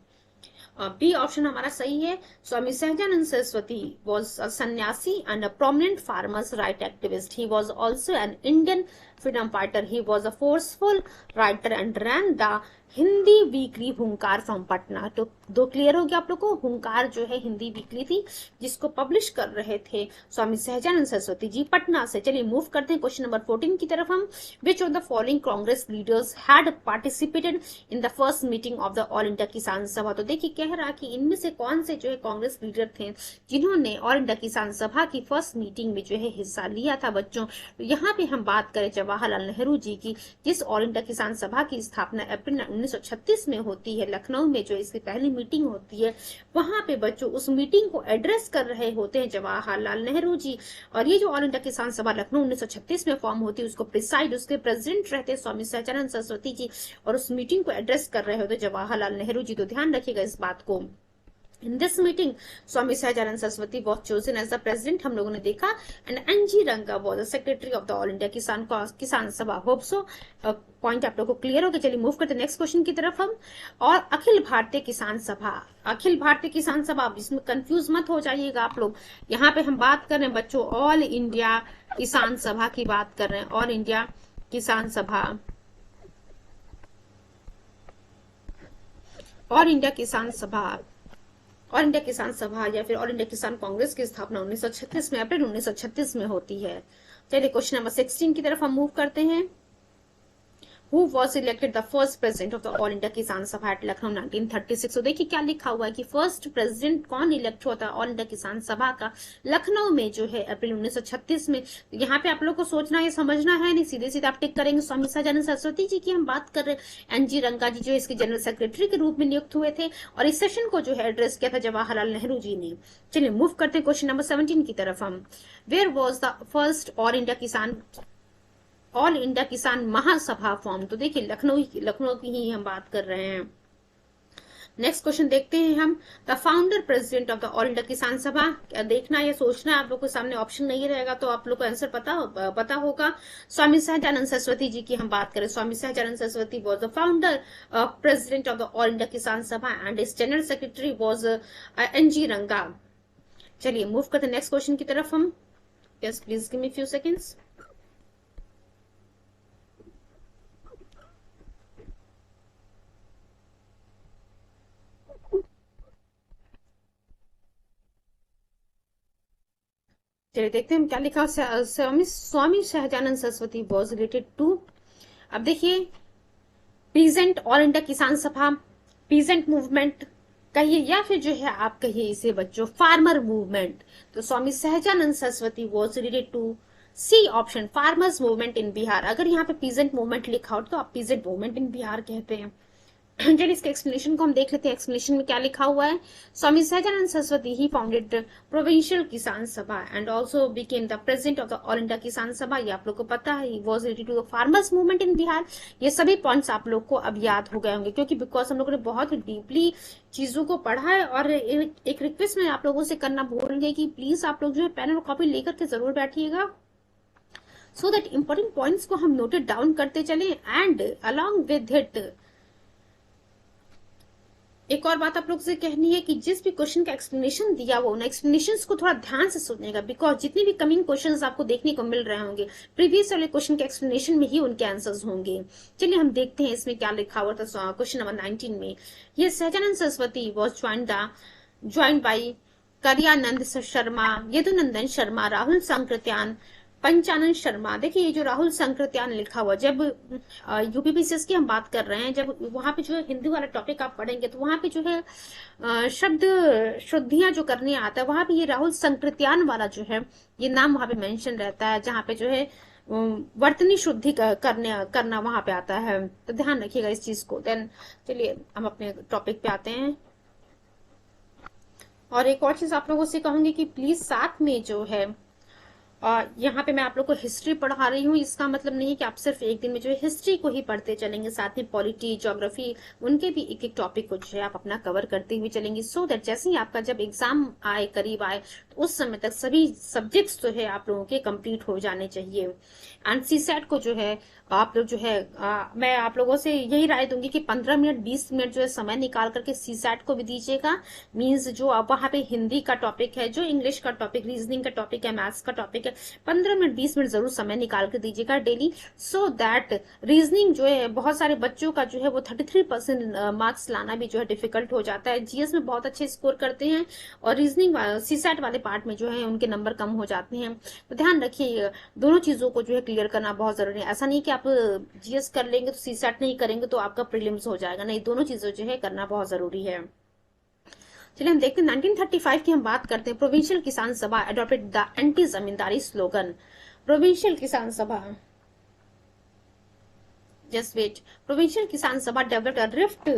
बी ऑप्शन हमारा सही है। Swami Sahajanand Saraswati was a sannyasi and a prominent farmers' right activist. He was also an Indian freedom fighter. He was a forceful writer and ran the Hindi weekly हुंकार फ्रॉम पटना। तो दो क्लियर हो गया आप लोग को। हुंकार जो है हिंदी वीकली थी जिसको पब्लिश कर रहे थे स्वामी सहजानंद सरस्वती जी पटना से। चलिए मूव करते हैं क्वेश्चन नंबर 14 की तरफ हम। विच of the following Congress leaders had participated in the first meeting of the all India Kisan Sabha. तो देखिए कह रहा कि इनमें से कौन से जो है कांग्रेस लीडर थे जिन्होंने ऑल इंडिया किसान सभा की फर्स्ट मीटिंग में जो है हिस्सा लिया था बच्चों। तो यहाँ पे हम बात करें जवाहरलाल नेहरू जी की, जिस ऑल इंडिया किसान सभा की स्थापना अप्रैल 1936 में होती है, लखनऊ में जो इसकी पहली मीटिंग होती है, वहां पे बच्चों उस मीटिंग को एड्रेस कर रहे होते हैं जवाहरलाल नेहरू जी। और ये जो ऑल इंडिया किसान सभा लखनऊ 1936 में फॉर्म होती है, उसको प्रिसाइड उसके प्रेसिडेंट रहते हैं स्वामी सहजानंद सरस्वती जी, और उस मीटिंग को एड्रेस कर रहे होते जवाहरलाल नेहरू जी। तो ध्यान रखिएगा इस बात को। In this meeting, Swami Sahajanand Saraswati was chosen as the president. हम लोगों ने देखा, and NG Ranga was the secretary of the All India किसान सभा. होप सो पॉइंट आप लोगों को क्लियर हो गया. चलिए मूव करते नेक्स्ट क्वेश्चन की तरफ हम. और अखिल भारतीय किसान सभा, अखिल भारतीय किसान सभा, इसमें कंफ्यूज मत हो जाइएगा आप लोग. यहाँ पे हम बात कर रहे हैं बच्चों ऑल इंडिया किसान सभा की बात कर रहे हैं. ऑल इंडिया किसान सभा, ऑल इंडिया किसान सभा, ऑल इंडिया किसान सभा या फिर ऑल इंडिया किसान कांग्रेस की स्थापना 1936 में, अप्रैल 1936 में होती है. चलिए क्वेश्चन नंबर 16 की तरफ हम मूव करते हैं. Who was elected the first president of the All India किसान सभा at लखनऊ 1936. तो देखिए क्या लिखा हुआ है कि फर्स्ट प्रेसिडेंट कौन इलेक्ट हुआ था ऑल इंडिया किसान सभा का लखनऊ में जो है अप्रैल 1936 में. यहाँ पे आप लोग को सोचना है, समझना है नहीं, सीधे सीधे आप टिक करेंगे. स्वामी सहाजानंद सरस्वती जी की हम बात कर रहे हैं. NG रंगा जी जो इसके जनरल सेक्रेटरी के रूप में नियुक्त हुए थे और इस सेशन को जो है एड्रेस किया था जवाहरलाल नेहरू जी ने. चलिए मूव करते हैं क्वेश्चन नंबर 17 की तरफ हम. Where was the first all India Kisan Mahasabha form. तो देखिए लखनऊ की ही हम बात कर रहे हैं. नेक्स्ट क्वेश्चन देखते हैं हम. The founder president of the all India Kisan सभा. क्या देखना या सोचना है आप लोग के सामने ऑप्शन नहीं रहेगा तो आप लोग को आंसर पता होगा. स्वामी सहजानंद सरस्वती जी की हम बात करें. Swami Sahajanand Saraswati was the founder president of the all India Kisan Sabha and इस जनरल सेक्रेटरी वॉज NG रंगा. चलिए मूव करते नेक्स्ट क्वेश्चन की तरफ हम. Yes please give me few seconds. चलिए देखते हैं क्या लिखा. Swami Sahajanand Saraswati was related to. अब देखिए पीजेंट ऑल इंडिया किसान सभा, पीजेंट मूवमेंट कहिए या फिर जो है आप कहिए इसे बच्चों फार्मर मूवमेंट. तो Swami Sahajanand Saraswati was related to C option farmers movement in Bihar. अगर यहाँ पे पीजेंट मूवमेंट लिखा हो तो आप पीजेंट मूवमेंट इन बिहार कहते हैं. चलिए इसके एक्सप्लेनेशन को हम देख लेते हैं. एक्सप्लेनेशन में क्या लिखा हुआ है. Swami Sahajanand Saraswati he founded provincial Kisan Sabha and also became the president of the all India Kisan Sabha. ये आप लोग को पता है. Was related to the farmers movement in Bihar. ये सभी पॉइंट्स आप लोग को अब याद हो गए होंगे क्योंकि बिकॉज हम लोगों ने बहुत डीपली चीजों को पढ़ा है. और एक रिक्वेस्ट मैं आप लोगों से करना भूल गई कि प्लीज आप लोग जो है पेन और कॉपी लेकर के जरूर बैठिएगा सो दैट इंपॉर्टेंट पॉइंट्स को हम नोटेड डाउन करते चले. एंड अलॉन्ग विद इट एक और बात आप लोग से कहनी है कि जिस भी क्वेश्चन का एक्सप्लेनेशन दिया हुआ उन एक्सप्लेनेशंस को थोड़ा ध्यान से सुनिएगा बिकॉज जितनी भी कमिंग क्वेश्चंस आपको देखने को मिल रहे होंगे प्रीवियस वाले क्वेश्चन के एक्सप्लेनेशन में ही उनके आंसर्स होंगे. चलिए हम देखते हैं इसमें क्या लिखा हुआ था क्वेश्चन नंबर 19 में. ये Sahajanand Saraswati was joined by Karyanand Sharma, Yadunandan Sharma, Rahul Sankrityayan, Panchanan Sharma. देखिए ये जो राहुल संकृत्यान लिखा हुआ, जब यूपीपीसीएस की हम बात कर रहे हैं, जब वहां पे जो है हिंदी वाला टॉपिक आप पढ़ेंगे तो वहां पे जो है शब्द शुद्धियां जो करने आता है वहां पे ये राहुल संकृत्यान वाला जो है ये नाम वहां पे मेंशन रहता है जहां पे जो है वर्तनी शुद्धि करना वहां पे आता है. तो ध्यान रखिएगा इस चीज को. देन चलिए हम अपने टॉपिक पे आते हैं. और एक और चीज आप लोगों से कहूंगी कि प्लीज साथ में जो है यहाँ पे मैं आप लोग को हिस्ट्री पढ़ा रही हूँ. इसका मतलब नहीं है कि आप सिर्फ एक दिन में जो है हिस्ट्री को ही पढ़ते चलेंगे, साथ में पॉलिटी, ज्योग्राफी, उनके भी एक एक टॉपिक को जो है आप अपना कवर करते हुए चलेंगे सो दैट जैसे ही आपका जब एग्जाम आए करीब आए तो उस समय तक सभी सब्जेक्ट्स जो है आप लोगों के कंप्लीट हो जाने चाहिए. एंड सीसैट को जो है आप लोग जो है मैं आप लोगों से यही राय दूंगी कि 15 मिनट 20 मिनट जो है समय निकाल करके सीसैट को भी दीजिएगा. मीन्स जो अब वहां पे हिंदी का टॉपिक है, जो इंग्लिश का टॉपिक, रीजनिंग का टॉपिक है, मैथ्स का टॉपिक है, 15 मिनट 20 मिनट जरूर समय निकाल कर दीजिएगा डेली सो दैट रीजनिंग जो है बहुत सारे बच्चों का जो है वो 33% मार्क्स लाना भी जो है डिफिकल्ट हो जाता है. जीएस में बहुत अच्छे स्कोर करते हैं और रीजनिंग सीसैट वाले पार्ट में जो है उनके नंबर कम हो जाते हैं. तो ध्यान रखिए दोनों चीजों को जो है क्लियर करना बहुत जरूरी है. ऐसा नहीं कि आप जीएस कर लेंगे तो सीसैट नहीं करेंगे तो आपका प्रीलिम्स हो जाएगा. नहीं, दोनों चीजें जो है करना बहुत जरूरी है. चलिए हम देखते हैं 1935 की हम बात करते हैं. प्रोविंशियल किसान सभा adopted the anti zamindari slogan. Provincial Kisan सभा जस्ट वेट. प्रोविंशियल किसान सभा developed a rift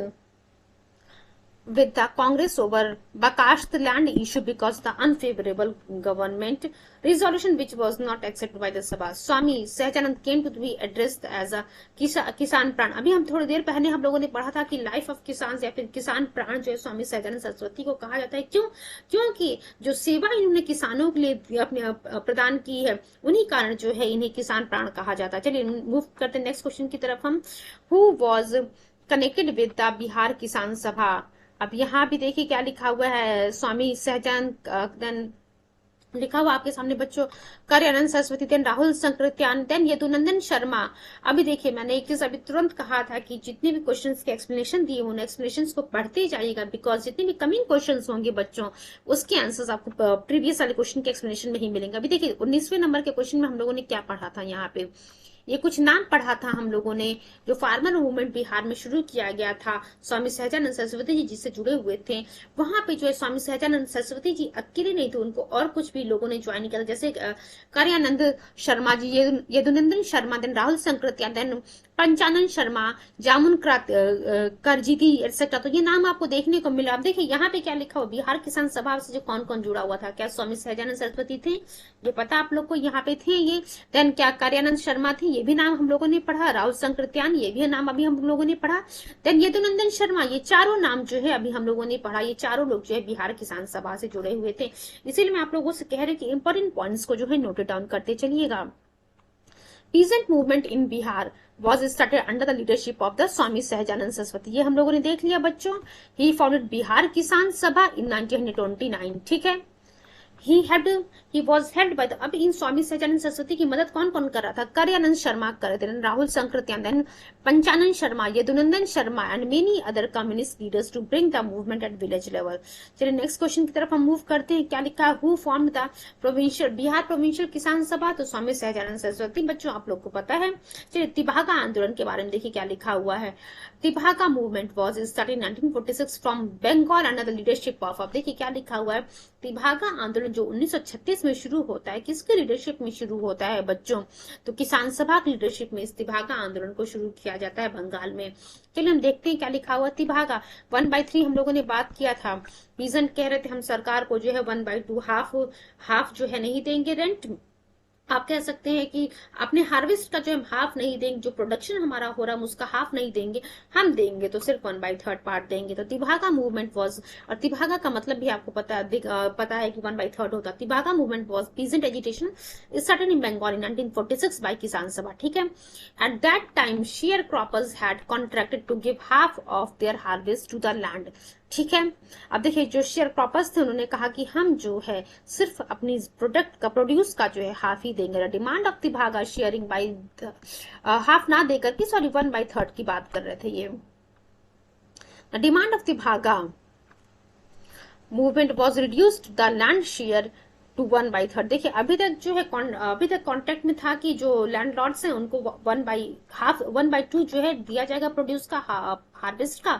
with the Congress over Bakasht land issue because the unfavorable government resolution which was not accepted by the Sabha. Swami Sahajanand came to be addressed as a किसान प्राण. अभी हम थोड़ी देर पहले हम लोगों ने पढ़ा था कि लाइफ ऑफ किसान या फिर किसान प्राण जो है स्वामी सहजानंद सरस्वती को कहा जाता है. क्योंकि जो सेवा इन्होंने किसानों के लिए अपने प्रदान की है उन्हीं कारण जो है इन्हें किसान प्राण कहा जाता है. चलिए मूव करते हैं नेक्स्ट क्वेश्चन की तरफ हम. Who was connected with the Bihar Kisan सभा. अब यहाँ भी देखिए क्या लिखा हुआ है. स्वामी सहजानंद लिखा हुआ आपके सामने बच्चों. Karyanand Saraswati, then Rahul Sankrityayan, then Yadunandan Sharma. अभी देखिए मैंने एक चीज अभी तुरंत कहा था कि जितने भी क्वेश्चंस के एक्सप्लेनेशन दिए उन एक्सप्लेनेशंस को पढ़ते जाइएगा, बिकॉज जितने भी कमिंग क्वेश्चंस होंगे बच्चों उसके आंसर्स आपको प्रीवियस वाले क्वेश्चन के एक्सप्लेनेशन में ही मिलेंगे. अभी देखिए 19वें नंबर के क्वेश्चन में हम लोगों ने क्या पढ़ा था. यहाँ पे ये कुछ नाम पढ़ा था हम लोगों ने जो फार्मर मूवमेंट बिहार में शुरू किया गया था. स्वामी सहजानंद सरस्वती जी जिससे जुड़े हुए थे. वहां पे जो है स्वामी सहजानंद सरस्वती जी अकेले नहीं थे, उनको और कुछ भी लोगों ने ज्वाइन किया था, जैसे कार्यानंद शर्मा जी, यदुनंदन शर्मा, देन राहुल संकृत्यान, देन पंचानन शर्मा, जामुन करजीती एटसेट्रा. तो ये नाम आपको देखने को मिला. अब देखिए यहाँ पे क्या लिखा हुआ, बिहार किसान सभा से जो कौन कौन जुड़ा हुआ था. क्या स्वामी सहजानंद सरस्वती थे, ये पता आप लोग को, यहाँ पे थे ये. देन क्या कार्यानंद शर्मा थे, ये भी नाम हम लोगों ने पढ़ा. राहुल संकृत्यान, ये भी नाम अभी हम लोगों ने पढ़ा. देन यदुनंदन शर्मा, ये चारों नाम जो है अभी हम लोगों ने पढ़ा. ये चारों लोग जो है बिहार किसान सभा से जुड़े हुए थे. इसीलिए मैं आप लोगों से कह रही हूँ कि इंपॉर्टेंट पॉइंट्स को जो है नोट डाउन करते चलिएगा. Peasant movement in Bihar was started under the leadership of the Swami Sahajanand Saraswati. ये हम लोगों ने देख लिया बच्चों. He founded बिहार किसान सभा in 1929. ठीक है. He was helped by the. अब इन स्वामी सहजानंद सरस्वती की मदद कौन कौन कर रहा था. कार्यानंद शर्मा कर रहे थे, Rahul Sankrityayan, then Panchanan Sharma, Yadunandan Sharma and many other communist leaders to bring the movement at village level. चलिए नेक्स्ट क्वेश्चन की तरफ हम मूव करते हैं. क्या लिखा है, who form the provincial Bihar provincial Kisan Sabha. तो स्वामी सहजानंद सरस्वती. बच्चों आप लोग को पता है. चलिए तिभागा आंदोलन के बारे में देखिए क्या लिखा हुआ है. Tebhaga movement was started in 1946 from Bengal under the leadership of. अब देखिए क्या लिखा हुआ है. तिभागा आंदोलन जो 1936 में शुरू होता है, किसके लीडरशिप में शुरू होता है बच्चों. तो किसान सभा की लीडरशिप में इस तिभागा आंदोलन को शुरू किया जाता है बंगाल में. चलिए हम देखते हैं क्या लिखा हुआ. तिभागा 1/3 हम लोगों ने बात किया था. पीजेंट कह रहे थे हम सरकार को जो है 1/2 हाफ जो है नहीं देंगे रेंट. आप कह सकते हैं कि अपने हार्वेस्ट का जो हम हाफ नहीं देंगे, जो प्रोडक्शन हमारा हो रहा है उसका हाफ नहीं देंगे, हम देंगे तो सिर्फ 1/3 पार्ट देंगे. तो तिभागा मूवमेंट वॉज, और तिभागा का मतलब भी आपको पता है कि 1/3 होता. Tebhaga movement was peasant agitation started in Bengal in 1946 by Kisan Sabha. ठीक है. At that time share croppers had contracted to give half of their harvest to the land. ठीक है. अब देखिए जो शेयर क्रॉपर्स थे उन्होंने कहा कि हम जो है सिर्फ अपनी प्रोडक्ट का प्रोड्यूस का जो है हाफ ही देंगे. Demand of Tebhaga sharing by half ना देकर के, सॉरी 1/3 की बात कर रहे थे ये. Demand of Tebhaga movement was reduced the land share to 1/3. देखिए अभी तक कॉन्ट्रैक्ट में था कि जो लैंडलॉर्ड्स हैं उनको 1/2 जो है दिया जाएगा प्रोड्यूस का हार्वेस्ट का.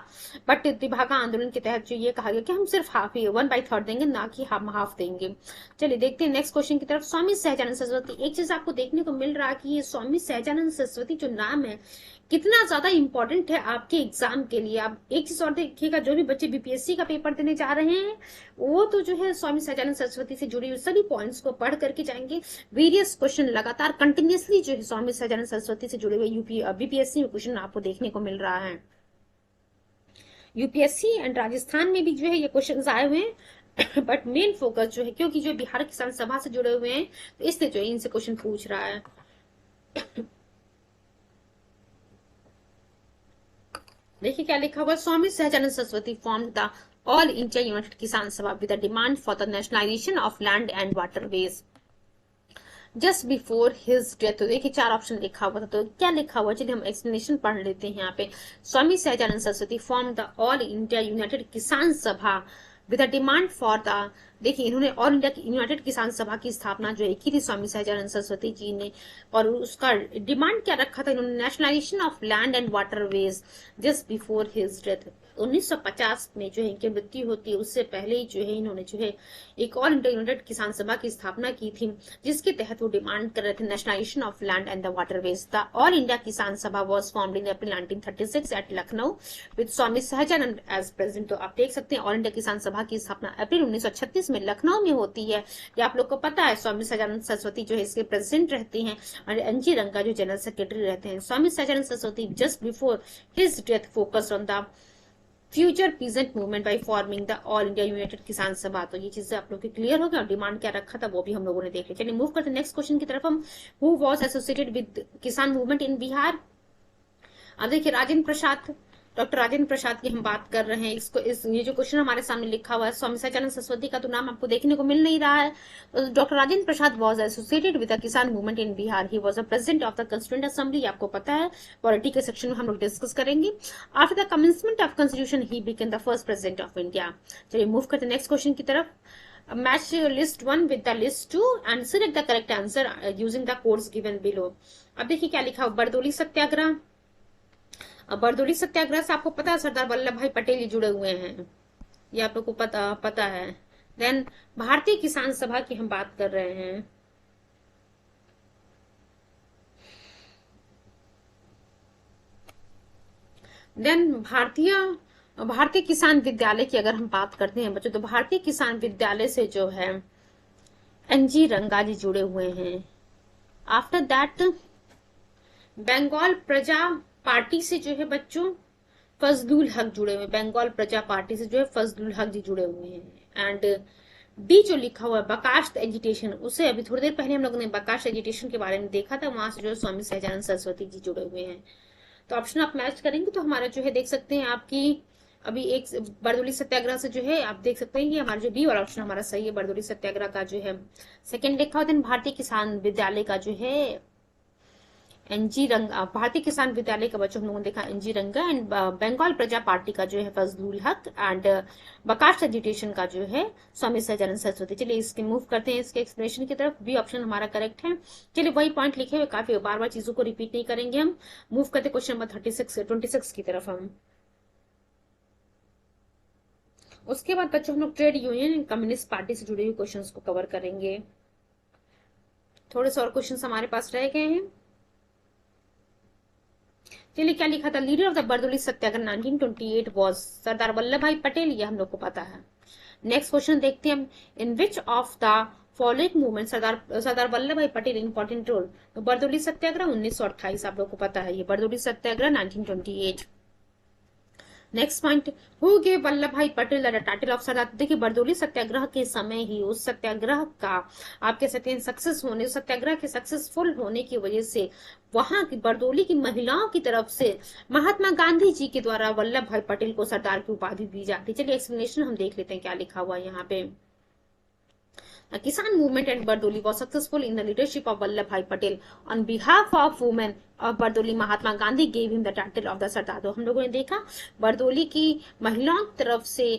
बट तिभागा आंदोलन के तहत जो ये कहा गया कि हम सिर्फ हाफ ही 1/3 देंगे, ना कि हम हाफ देंगे. चलिए देखते हैं नेक्स्ट क्वेश्चन की तरफ. स्वामी सहजानंद सरस्वती. एक चीज आपको देखने को मिल रहा है कि ये स्वामी सहजानंद सरस्वती जो नाम है कितना ज्यादा इंपॉर्टेंट है आपके एग्जाम के लिए. आप एक चीज और देखिएगा, जो भी बच्चे बीपीएससी का पेपर देने जा रहे हैं वो तो जो है स्वामी सहजानंद सरस्वती से जुड़ी हुई सभी पॉइंट्स को पढ़ करके जाएंगे. वेरियस क्वेश्चन लगातार कंटिन्यूअसली जो है स्वामी सहजानंद सरस्वती से जुड़े हुए बीपीएससी में क्वेश्चन आपको देखने को मिल रहा है. यूपीएससी एंड राजस्थान में भी जो है ये क्वेश्चंस आए हुए हैं. बट मेन फोकस जो है, क्योंकि जो बिहार किसान सभा से जुड़े हुए हैं तो इसलिए जो है इनसे क्वेश्चन पूछ रहा है. देखिए क्या लिखा हुआ. Swami Sahajanand Saraswati formed the all India united Kisan Sabha with the demand for the nationalisation of land and waterways just before his death. तो देखिए 4 ऑप्शन लिखा हुआ था. तो क्या लिखा हुआ, चलिए हम एक्सप्लेनेशन पढ़ लेते हैं यहाँ पे. Swami Sahajanand Saraswati form the all India united Kisan Sabha with a demand for the देखिए इन्होंने ऑल इंडिया यूनाइटेड किसान सभा की स्थापना जो है की थी स्वामी सहजानंद सरस्वती जी ने, और उसका डिमांड क्या रखा था इन्होंने, nationalisation of land and waterways just before his death. 1950 में जो है इनकी मृत्यु होती है, उससे पहले ही जो है इन्होंने जो है एक ऑल इंडिया यूनाइटेड किसान सभा की स्थापना की थी, जिसके तहत वो डिमांड कर रहे थे nationalisation of land and the waterways. The all India Kisan Sabha was formed in April 1936 at Lucknow with Swami Sahajanand as president. तो आप देख सकते हैं ऑल इंडिया किसान सभा की स्थापना अप्रैल 1936 में लखनऊ में होती है। ये आप लोग को पता है, स्वामी सहजानंद सरस्वती जो है इसके प्रेसिडेंट रहते हैं और एनजी रंगा जो जनरल सेक्रेटरी रहते हैं। Swami Sahajanand Saraswati just before his death focused on the future peasant movement by forming the all India united Kisan Sabha. तो ये चीजें आप लोग की क्लियर हो गया, और डिमांड क्या रखा था वो भी हम लोगों ने देख लिया। चलिए मूव करते नेक्स्ट क्वेश्चन की तरफ हम। हु वाज एसोसिएटेड विद किसान मूवमेंट इन बिहार? अब देखिए राजेंद्र प्रसाद, डॉक्टर राजेंद्र प्रसाद की हम बात कर रहे हैं। ये जो क्वेश्चन हमारे सामने लिखा हुआ है, स्वामी सहजानंद सरस्वती का तो नाम आपको देखने को मिल नहीं रहा है। Doctor Rajendra Prasad was associated with the Kisan movement in Bihar. He was a president of the constituent assembly, आपको पता है, पॉलिटी के सेक्शन में हम लोग डिस्कस करेंगे। After the commencement of constitution he became the first president of India. चलिए मूव करते नेक्स्ट क्वेश्चन की तरफ। Match list 1 with the list 2 and select the correct answer using the codes given below. अब देखिए क्या लिखा हुआ, बरदोली सत्याग्रह। बरदोली सत्याग्रह से आपको पता है सरदार वल्लभ भाई पटेल जी जुड़े हुए हैं, ये आप लोग को पता है। देन भारतीय किसान सभा की हम बात कर रहे हैं। देन भारतीय किसान विद्यालय की अगर हम बात करते हैं बच्चों, तो भारतीय किसान विद्यालय से जो है एनजी रंगा जी जुड़े हुए हैं। आफ्टर दैट बंगाल प्रजा पार्टी से जो है बच्चों फजलुल हक जुड़े हुए, बंगाल प्रजा पार्टी से जो है फजलुल हक जी जुड़े हुए हैं। एंड डी जो लिखा हुआ है बकाश्त एजिटेशन, उससे अभी थोड़ी देर पहले हम लोगों ने बकाश्त एजिटेशन के बारे में देखा था, वहां से जो है स्वामी सहजानंद सरस्वती जी जुड़े हुए हैं। तो ऑप्शन आप मैच करेंगे तो हमारा जो है देख सकते हैं आपकी अभी एक बरदोली सत्याग्रह से जो है आप देख सकते हैं कि हमारा जो बी वाला ऑप्शन हमारा सही है, बरदोली सत्याग्रह का जो है सेकंड लिखा हुआ है। भारतीय किसान विद्यालय का जो है एनजी रंगा, भारतीय किसान विद्यालय का बच्चों हम लोगों ने देखा एनजी रंगा। एंड बंगाल प्रजा पार्टी का जो है फजलुल हक। एंड बकाश्त एजुटेशन का जो है स्वामी सहजानंद सरस्वती। चलिए इसके मूव करते हैं इसके एक्सप्लेनेशन की तरफ। बी ऑप्शन हमारा करेक्ट है। चलिए वही पॉइंट लिखे हुए, काफी बार बार चीजों को रिपीट नहीं करेंगे हम। मूव करते क्वेश्चन नंबर 26 की तरफ हम। उसके बाद बच्चों हम लोग trade union and communist party से जुड़े हुए क्वेश्चंस को कवर करेंगे। थोड़े से और क्वेश्चंस हमारे पास रह गए हैं। चलिए क्या लिखा था, leader of the Bardoli Satyagraha 1928 was Sardar Vallabh Bhai Patel, ये हम लोग को पता है। नेक्स्ट क्वेश्चन देखते हैं हम, in which of the following movement Sardar Vallabh Bhai Patel important role. तो बरदोली सत्याग्रह 1928 आप लोग को पता है, ये Bardoli Satyagraha 1928। Next point, who gave Vallabh Bhai Patel the title of सरदार। देखिए बरदोली सत्याग्रह के समय ही उस सत्याग्रह का आप कह सकते हैं सक्सेस होने, सत्याग्रह के सक्सेसफुल होने की वजह से वहां की बरदोली की महिलाओं की तरफ से महात्मा गांधी जी के द्वारा वल्लभ भाई पटेल को सरदार की उपाधि दी जाती। चलिए एक्सप्लेनेशन हम देख लेते हैं क्या लिखा हुआ है यहाँ पे। किसान movement and Bardoli was successful in the leadership of Vallabh Patel. On behalf of women of Bardoli, Mahatma Gandhi gave him the title of the सरदार। तो हम लोगों ने देखा बरदोली की महिलाओं की तरफ से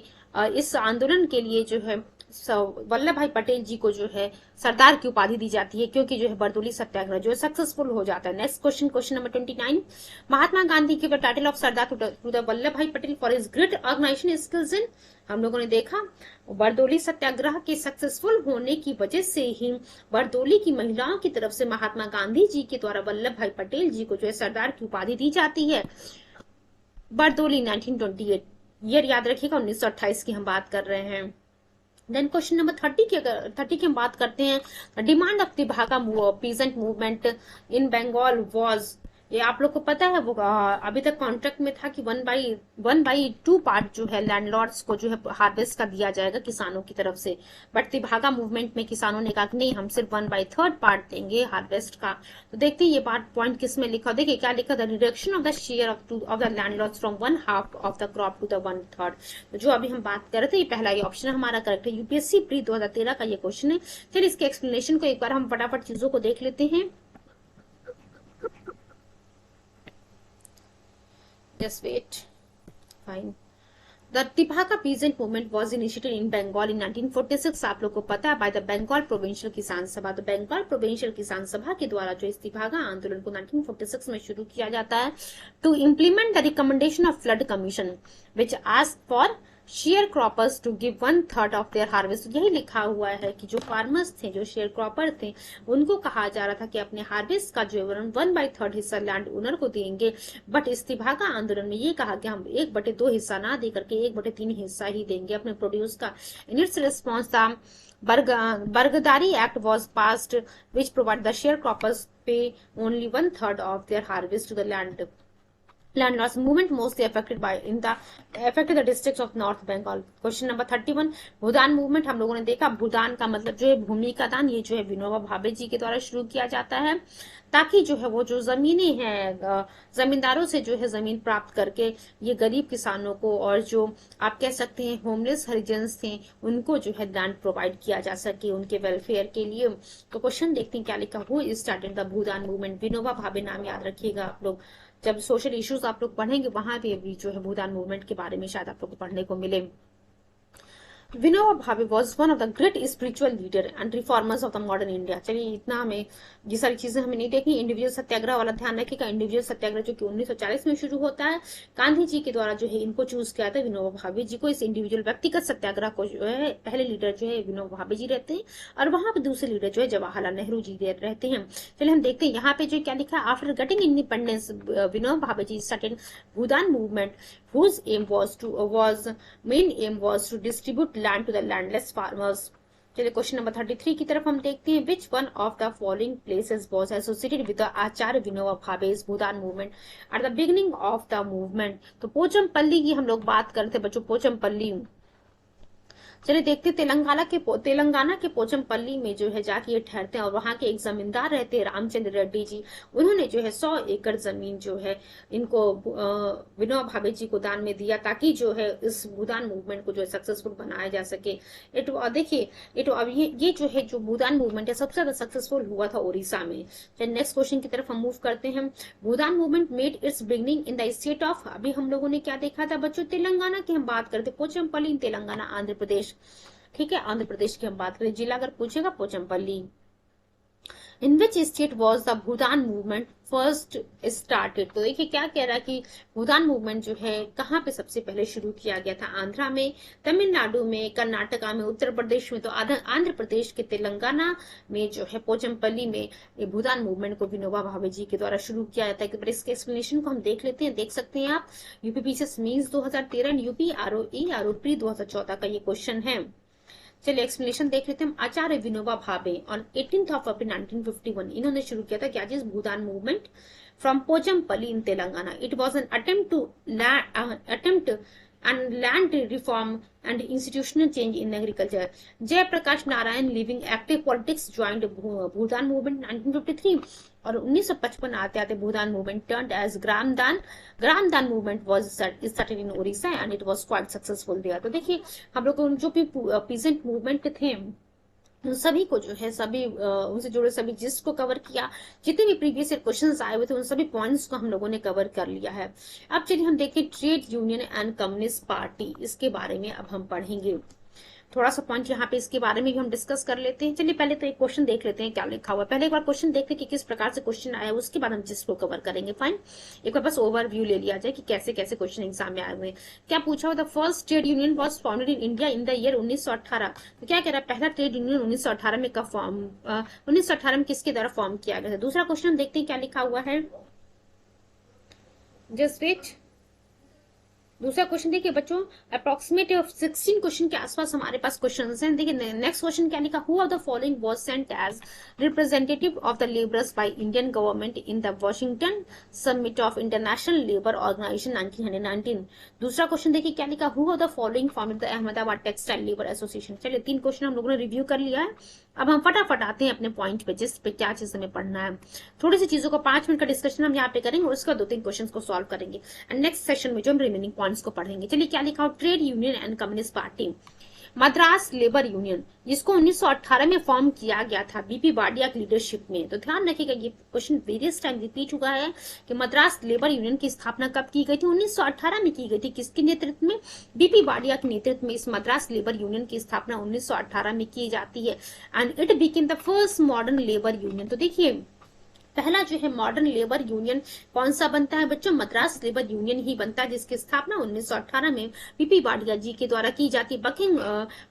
इस आंदोलन के लिए जो है वल्लभ भाई पटेल जी को जो है सरदार की उपाधि दी जाती है, क्योंकि जो है बरदोली सत्याग्रह जो है सक्सेसफुल हो जाता है। Next question, question number 29, Mahatma Gandhi के title of Sardar to the Vallabh Bhai Patel for his great organisation skills in. हम लोगों ने देखा बरदोली सत्याग्रह के सक्सेसफुल होने की वजह से ही बरदोली की महिलाओं की तरफ से महात्मा गांधी जी के द्वारा वल्लभ भाई पटेल जी को जो है सरदार की उपाधि दी जाती है। बरदोली 1928, ईयर याद रखिएगा 1928 की हम बात कर रहे हैं। देन क्वेश्चन नंबर 30 की हम बात करते हैं, demand of Tebhaga peasant movement in Bengal was. ये आप लोग को पता है वो अभी तक कॉन्ट्रैक्ट में था कि 1/2 पार्ट जो है लैंडलॉर्ड्स को जो है हार्वेस्ट का दिया जाएगा किसानों की तरफ से, बट तिभागा मूवमेंट में किसानों ने कहा कि नहीं हम सिर्फ 1/3 पार्ट देंगे हार्वेस्ट का। तो देखते हैं ये बात पॉइंट किस में लिखा, देखिए क्या लिखा, the reduction of the share of the landlords from 1/2 of the crop to the 1/3। तो जो अभी हम बात कर रहे थे ये पहला ये ऑप्शन हमारा करेक्ट है। यूपीएससी प्री 2013 का ये क्वेश्चन है। चलिए इसके एक्सप्लेनेशन को एक बार हम फटाफट चीजों को देख लेते हैं। Just wait. Fine. The Tebhaga peasant movement was initiated in Bengal in 1946। आप लोग को पता है by the Bengal provincial Kisan Sabha. तो बंगाल प्रोविंशियल किसान सभा के द्वारा जो इस तिभागा आंदोलन को 1946 में शुरू किया जाता है to implement the recommendation of flood commission which asked for share croppers to give 1/3 of their harvest. यही लिखा हुआ है कि जो फार्मर्स थे, जो शेयर क्रॉपर थे, उनको कहा जा रहा था कि अपने हार्वेस्ट का जो 1/3 हिस्सा लैंड ओनर को देंगे। बट इस तिभागा आंदोलन में ये कहा कि हम 1/2 हिस्सा ना दे करके 1/3 हिस्सा ही देंगे अपने प्रोड्यूस का। In its response the Bargadari act was passed which provide the share croppers pay only 1/3 of their harvest to the landlords movement mostly affected the districts of North Bengal। Question number 31, Bhoodan movement हम लोगों ने देखा। भूदान का मतलब जो है भूमि का दान, ये जो है विनोबा भावे जी के द्वारा शुरू किया जाता है ताकि जो है वो जो जमीनी है जमींदारों से जो है जमीन प्राप्त करके ये गरीब किसानों को और जो आप कह सकते हैं होमलेस हरिजन्स थे उनको जो है लैंड प्रोवाइड किया जा सके उनके वेलफेयर के लिए। तो क्वेश्चन देखते हैं क्या लिखा। Who started the Bhoodan movement. Vinoba Bhave नाम याद रखिएगा आप लोग, जब सोशल इश्यूज आप लोग पढ़ेंगे वहां भी अभी जो है भूदान मूवमेंट के बारे में शायद आप लोग को पढ़ने को मिले। Vinoba Bhave was one of the great spiritual leader and reformers of the modern India. चलिए इतना हमें ये सारी चीजें हमें नहीं देखनी। इंडिविजुअल सत्याग्रह वाला ध्यान रखिएगा। इंडिविजुअल सत्याग्रह जो कि 1940 में शुरू होता है, गांधी जी के द्वारा जो है इनको चूज किया था विनोबा भावे जी को। इस इंडिविजुअल व्यक्तिगत सत्याग्रह को जो है पहले लीडर जो है विनोबा भावे जी रहते हैं और वहां पर दूसरे लीडर जो है जवाहरलाल नेहरू जी रहते हैं। चलिए हम देखते हैं यहाँ पे जो क्या लिखा है। After getting independence Vinoba Bhave ji started Bhoodan movement whose main aim was to distribute land to the landless farmers। चलिए क्वेश्चन नंबर 33 की तरफ हम देखते हैं। Which one of the following places was associated with the Acharya Vinoba Bhave's Bhoodan movement at the beginning of the movement. तो पोचमपल्ली की हम लोग बात करते हैं बच्चों, पोचमपल्ली। चलिए देखते तेलंगाना के पोचमपल्ली में जो है जाके ये ठहरते हैं और वहां के एक जमींदार रहते हैं रामचंद्र रेड्डी जी। उन्होंने जो है 100 एकड़ जमीन जो है इनको विनोबा भावे जी को दान में दिया ताकि जो है इस भूदान मूवमेंट को जो है सक्सेसफुल बनाया जा सके। देखिए ये जो है जो भूदान मूवमेंट है सबसे ज्यादा सक्सेसफुल हुआ था उड़ीसा में। चलिए नेक्स्ट क्वेश्चन की तरफ हम मूव करते हैं। Bhoodan movement made its beginning in the state of, अभी हम लोगों ने क्या देखा था बच्चों, तेलंगाना की हम बात करते, पोचमपल्ली तेलंगाना आंध्र प्रदेश। ठीक है, आंध्र प्रदेश की हम बात करें, जिला अगर पूछेगा Pochampally. In which state was the Bhoodan movement first started. तो देखिए क्या कह रहा है कि भूदान मूवमेंट जो है कहाँ पे सबसे पहले शुरू किया गया था। आंध्रा में, तमिलनाडु में, कर्नाटका में, उत्तर प्रदेश में। तो आंध्र प्रदेश के तेलंगाना में जो है पोचमपल्ली में ये भूदान मूवमेंट को विनोबा भावे जी के द्वारा शुरू किया जाता है। इसके एक्सप्लेनेशन को हम देख लेते हैं, देख सकते हैं आप। UPPCS mains 2013 UP RO pre 2014 का ये क्वेश्चन है। चलिए एक्सप्लेनेशन देख लेते हैं। आचार्य विनोबा भावे ऑन 18 अप्रैल 1951 इन्होंने शुरू किया था क्या चीज, Bhoodan movement from Pochampally in Telangana. It was an attempt and land reform and institutional change in agriculture। Jayaprakash Narayan living active politics joined Bhoodan movement 1953 और 1955 आते आते Bhoodan movement turned as Gramdan movement was started in Odisha and it was quite successful there. तो देखिए हम लोग जो भी peasant movement थे उन सभी को जो है सभी उनसे जुड़े सभी जिस्ट को कवर किया, जितने भी प्रीवियस ईयर क्वेश्चंस आए हुए थे उन सभी पॉइंट्स को हम लोगों ने कवर कर लिया है। अब चलिए हम देखते हैं trade union and communist party, इसके बारे में अब हम पढ़ेंगे। थोड़ा सा पॉइंट यहाँ पे इसके बारे में भी हम डिस्कस कर लेते हैं। चलिए पहले तो एक क्वेश्चन देख लेते हैं क्या लिखा हुआ है। पहले एक बार क्वेश्चन देखते हैं कि किस प्रकार से क्वेश्चन आया, उसके बाद हम जिसको कवर करेंगे। फाइन, एक बार बस ओवरव्यू ले लिया जाए कि कैसे कैसे क्वेश्चन एग्जाम में आए हुए हैं। क्या पूछा हुआ, the first trade union was founded in India in the year 1918। तो क्या कह रहा है, पहला ट्रेड यूनियन 1918 में कब फॉर्म 1918 में किसके द्वारा फॉर्म किया गया था। दूसरा क्वेश्चन देखते हैं क्या लिखा हुआ है, जस्ट वेट। दूसरा क्वेश्चन देखिए बच्चों, अप्रोक्सीमेट 16 क्वेश्चन के आसपास हमारे पास क्वेश्चन हैं। देखिए नेक्स्ट क्वेश्चन क्या लिखा, who of the following was sent as representative of the labourers by Indian government in the Washington summit of international labour Organisation 1919। दूसरा क्वेश्चन देखिए क्या लिखा, who of the following formed the Ahmedabad textile labour association. चलिए 3 question हम लोगों ने review कर लिया है। अब हम फटाफट आते हैं अपने पॉइंट पे, जिस पे क्या चीज हमें पढ़ना है। थोड़ी सी चीजों को 5 मिनट का डिस्कशन हम यहाँ पे करेंगे और उसके बाद 2-3 क्वेश्चन को सॉल्व करेंगे एंड नेक्स्ट सेशन में जो हम रिमेनिंग पॉइंट्स को पढ़ेंगे। चलिए क्या लिखा हो, trade union and communist party. Madras labour union, जिसको 1918 में फॉर्म किया गया था बीपी वाडिया की लीडरशिप में। तो ध्यान रखिएगा, ये क्वेश्चन वेरियस टाइम रिपीट हुआ है कि मद्रास लेबर यूनियन की स्थापना कब की गई थी? 1918 में की गई थी। किसके नेतृत्व में? बीपी वाडिया के नेतृत्व में इस मद्रास लेबर यूनियन की स्थापना 1918 में की जाती है and it became the first modern labour union. तो देखिए, पहला जो है मॉडर्न लेबर यूनियन कौन सा बनता है बच्चों? मद्रास लेबर यूनियन ही बनता है, जिसकी स्थापना 1918 में बीपी वाडिया जी के द्वारा की जाती है।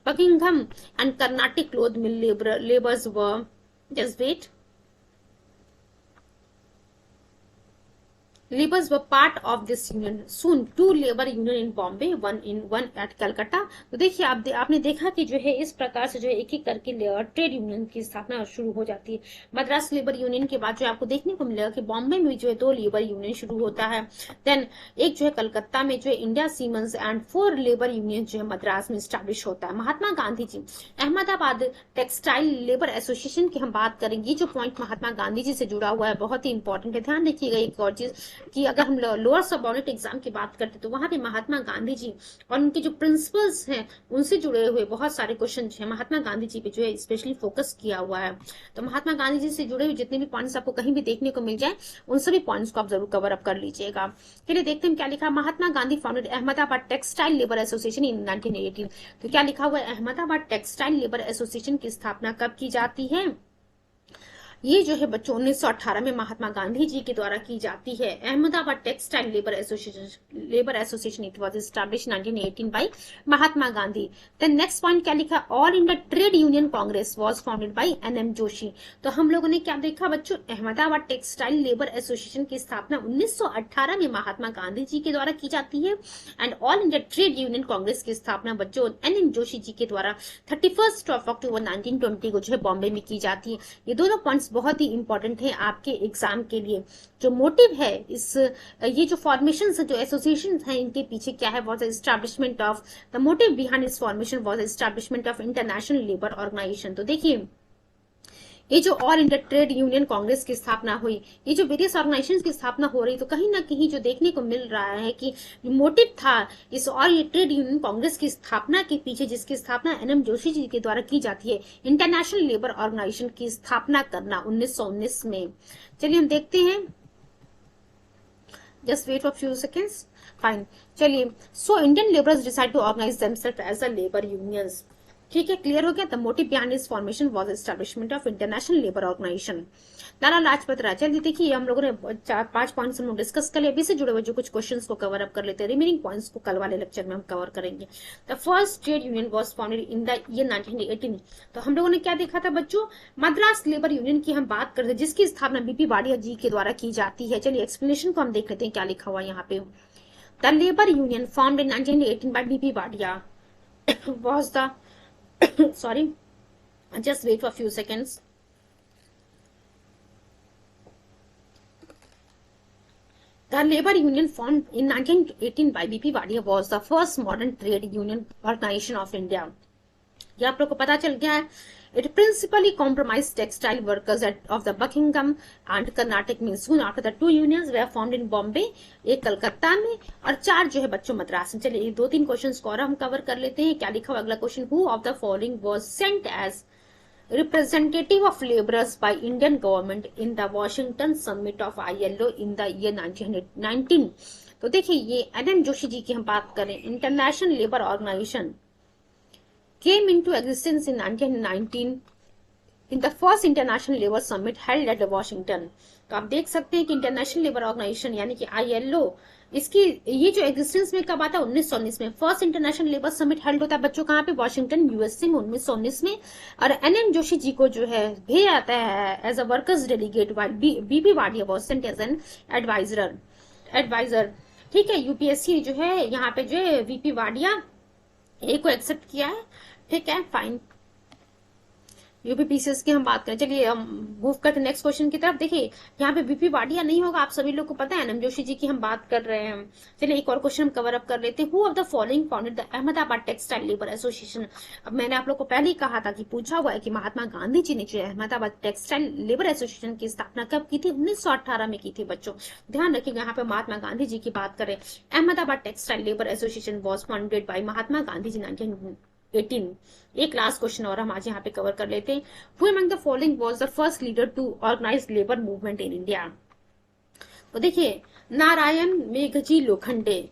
Buckingham and Carnatic cloth mill labours व just wait Labours were part of this union. Soon, two labor union in Bombay, one at Calcutta. तो देखिए, आपने देखा कि जो है इस प्रकार से जो है एक एक करके ट्रेड यूनियन की स्थापना शुरू हो जाती है। मद्रास लेबर यूनियन के बाद जो आपको देखने को मिलेगा कि बॉम्बे में जो है 2 लेबर यूनियन शुरू होता है। देन एक जो है कलकत्ता में जो है India siemens and 4 labour union जो है मद्रास में स्टैब्लिश होता है। महात्मा गांधी जी अहमदाबाद टेक्सटाइल लेबर एसोसिएशन की हम बात करेंगे। जो पॉइंट महात्मा गांधी जी से जुड़ा हुआ है बहुत ही इंपॉर्टेंट है। ध्यान रखिएगा एक और चीज कि अगर हम लोअर सबऑर्डिनेट एग्जाम की बात करते तो वहां पे महात्मा गांधी जी और उनके जो प्रिंसिपल्स हैं उनसे जुड़े हुए बहुत सारे क्वेश्चन हैं महात्मा गांधी जी पे जो है स्पेशली फोकस किया हुआ है। तो महात्मा गांधी जी से जुड़े हुए जितने भी पॉइंट्स आपको कहीं भी देखने को मिल जाए उन सभी पॉइंट्स को आप जरूर कवर अप कर लीजिएगा। चलिए देखते हैं क्या लिखा। Mahatma Gandhi founded Ahmedabad textile labour association in 1918। तो क्या लिखा हुआ है? अहमदाबाद टेक्सटाइल लेबर एसोसिएशन की स्थापना कब की जाती है? ये जो है बच्चों 1918 में महात्मा गांधी जी के द्वारा की जाती है। Ahmedabad textile labour association it was established 1918 by Mahatma Gandhi. Then next point क्या लिखा? All India trade union Congress was founded by NM Joshi. तो हम लोगों ने क्या देखा बच्चों? अहमदाबाद टेक्सटाइल लेबर एसोसिएशन की स्थापना 1918 में महात्मा गांधी जी के द्वारा की जाती है and all India trade union congress की स्थापना बच्चों एनएम जोशी जी के द्वारा 31 अक्टूबर 1920 को जो है बॉम्बे में की जाती है। ये दोनों पॉइंट्स बहुत ही इंपॉर्टेंट है आपके एग्जाम के लिए। जो मोटिव है इस ये जो फॉर्मेशन जो एसोसिएशन है इनके पीछे क्या है? Was establishment of the motive behind this formation was establishment of international labour organisation. तो देखिए, ये जो all India trade union congress की स्थापना हुई, ये जो वेरियस ऑर्गेनाइजेशंस की स्थापना हो रही, तो कहीं ना कहीं जो देखने को मिल रहा है कि मोटिव था इस ऑल ट्रेड यूनियन कांग्रेस की स्थापना के पीछे, जिसकी स्थापना एनएम जोशी जी के द्वारा की जाती है, इंटरनेशनल लेबर ऑर्गेनाइजेशन की स्थापना करना 1919 में। चलिए हम देखते हैं, just wait for few seconds. Fine, चलिए। So Indian labourers decide to organise themself as a labour unions. ठीक है, क्लियर हो गया। The motive behind this formation was establishment of international labour organisation. Lala Lajpat Rai. चलिए देखिए, हम लोगों ने 4-5 पॉइंट्स हम डिस्कस कर लिए। अभी से जुड़े हुए जो कुछ क्वेश्चंस को कवर अप कर लेते हैं। रिमेनिंग पॉइंट्स को कल वाले लेक्चर में हम कवर करेंगे। The first trade union was founded in the year 1918। तो हम लोगों ने क्या देखा था बच्चों? मद्रास लेबर यूनियन की हम बात करते हैं, जिसकी स्थापना बीपी वाडिया जी के द्वारा की जाती है। चलिए एक्सप्लेनेशन को हम देख लेते हैं क्या लिखा हुआ यहाँ पे। The labour union formed in 1918 by BP Wadia was the sorry, just wait for a few seconds. The labor union formed in 1918 by BP Wadia was the first modern trade union organization of India. ये आप लोग को पता चल गया है। It principally comprised textile workers of the Buckingham and Carnatic means. Soon after the 2 unions were formed in Bombay, एक कलकत्ता में और 4 जो है बच्चों मद्रास में। चलिए 2-3 क्वेश्चंस को और हम कवर कर लेते हैं। क्या लिखा हुआ अगला question? Who of the following was sent as representative of laborers by Indian government in the Washington summit of ILO in the year 1919? तो देखिए, ये एनएम जोशी जी की हम बात करें। International labour Organisation came into existence in 1919 in the first international labor summit held at Washington. तो आप देख सकते हैं कि इंटरनेशनल लेबर ऑर्गेनाइजेशन यानी कि ILO, इसकी ये जो एग्जिस्टेंस में कब आता है? 1919 में। First international labour summit held होता है बच्चों कहाँ पे? वॉशिंगटन यूएसए में 1919 में। और एनएम जोशी जी को जो है भेजा जाता है as a workers delegate, BP Wadia was sent as an adviser. ठीक है, यूपीएससी जो है यहाँ पे जो है वीपी वाडिया ए को एक्सेप्ट किया है। ठीक है, फाइन। यूपीपीसीएस की हम बात करें। चलिए हम मूव करते नेक्स्ट क्वेश्चन की तरफ। देखिए यहाँ पे बीपी वाडिया नहीं होगा, आप सभी लोग को पता है। एनएम जोशी जी की हम बात कर रहे हैं। चलिए एक और क्वेश्चन हम कवर अप कर लेते हैं। Who of the following founded the Ahmedabad textile labour association? अब मैंने आप लोग को पहले ही कहा था कि पूछा हुआ है कि महात्मा गांधी जी ने जो अहमदाबाद टेक्सटाइल लेबर एसोसिएशन की स्थापना कब की थी? 1918 में की थी बच्चों। ध्यान रखिएगा, यहाँ पे महात्मा गांधी जी की बात करें। Ahmedabad textile labour association was founded by Mahatma Gandhi ji 18। एक लास्ट क्वेश्चन और हम आज यहाँ पे कवर कर लेते हैं। Who among the following was the first leader to organise labour movement in India? तो देखिए, Narayan Meghji Lokhande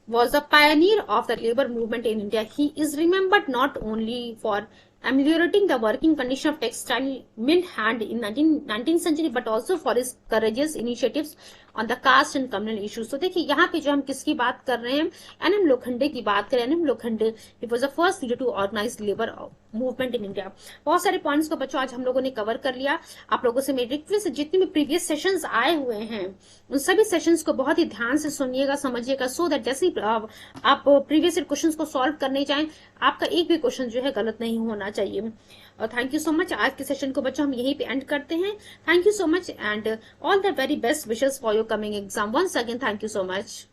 was a pioneer of the labor movement in India. He is remembered not only for ameliorating the working condition of textile mint hand in 19th century, but also for his courageous initiatives on the caste and communal issues. तो देखिए यहाँ पे जो हम किसकी बात कर रहे हैं, एन एम लोखंडे की बात करें। एन एम लोखंडे ही was the first leader to organise labour movement in India. बहुत सारे पॉइंट्स को बच्चों आज हम लोगों ने कवर कर लिया। आप लोगों से मेरी रिक्वेस्ट, जितने भी प्रीवियस सेशंस आए हुए हैं उन सभी सेशंस को बहुत ही ध्यान से सुनिएगा, समझिएगा, सो दैट जैसे ही आप प्रीवियस क्वेश्चंस को सॉल्व करने जाएं, आपका एक भी क्वेश्चन जो है गलत नहीं होना चाहिए। और थैंक यू सो मच। आज के सेशन को बच्चों हम यहीं पे एंड करते हैं। Thank you so much and all the very best wishes for your coming exam. Once again thank you so much.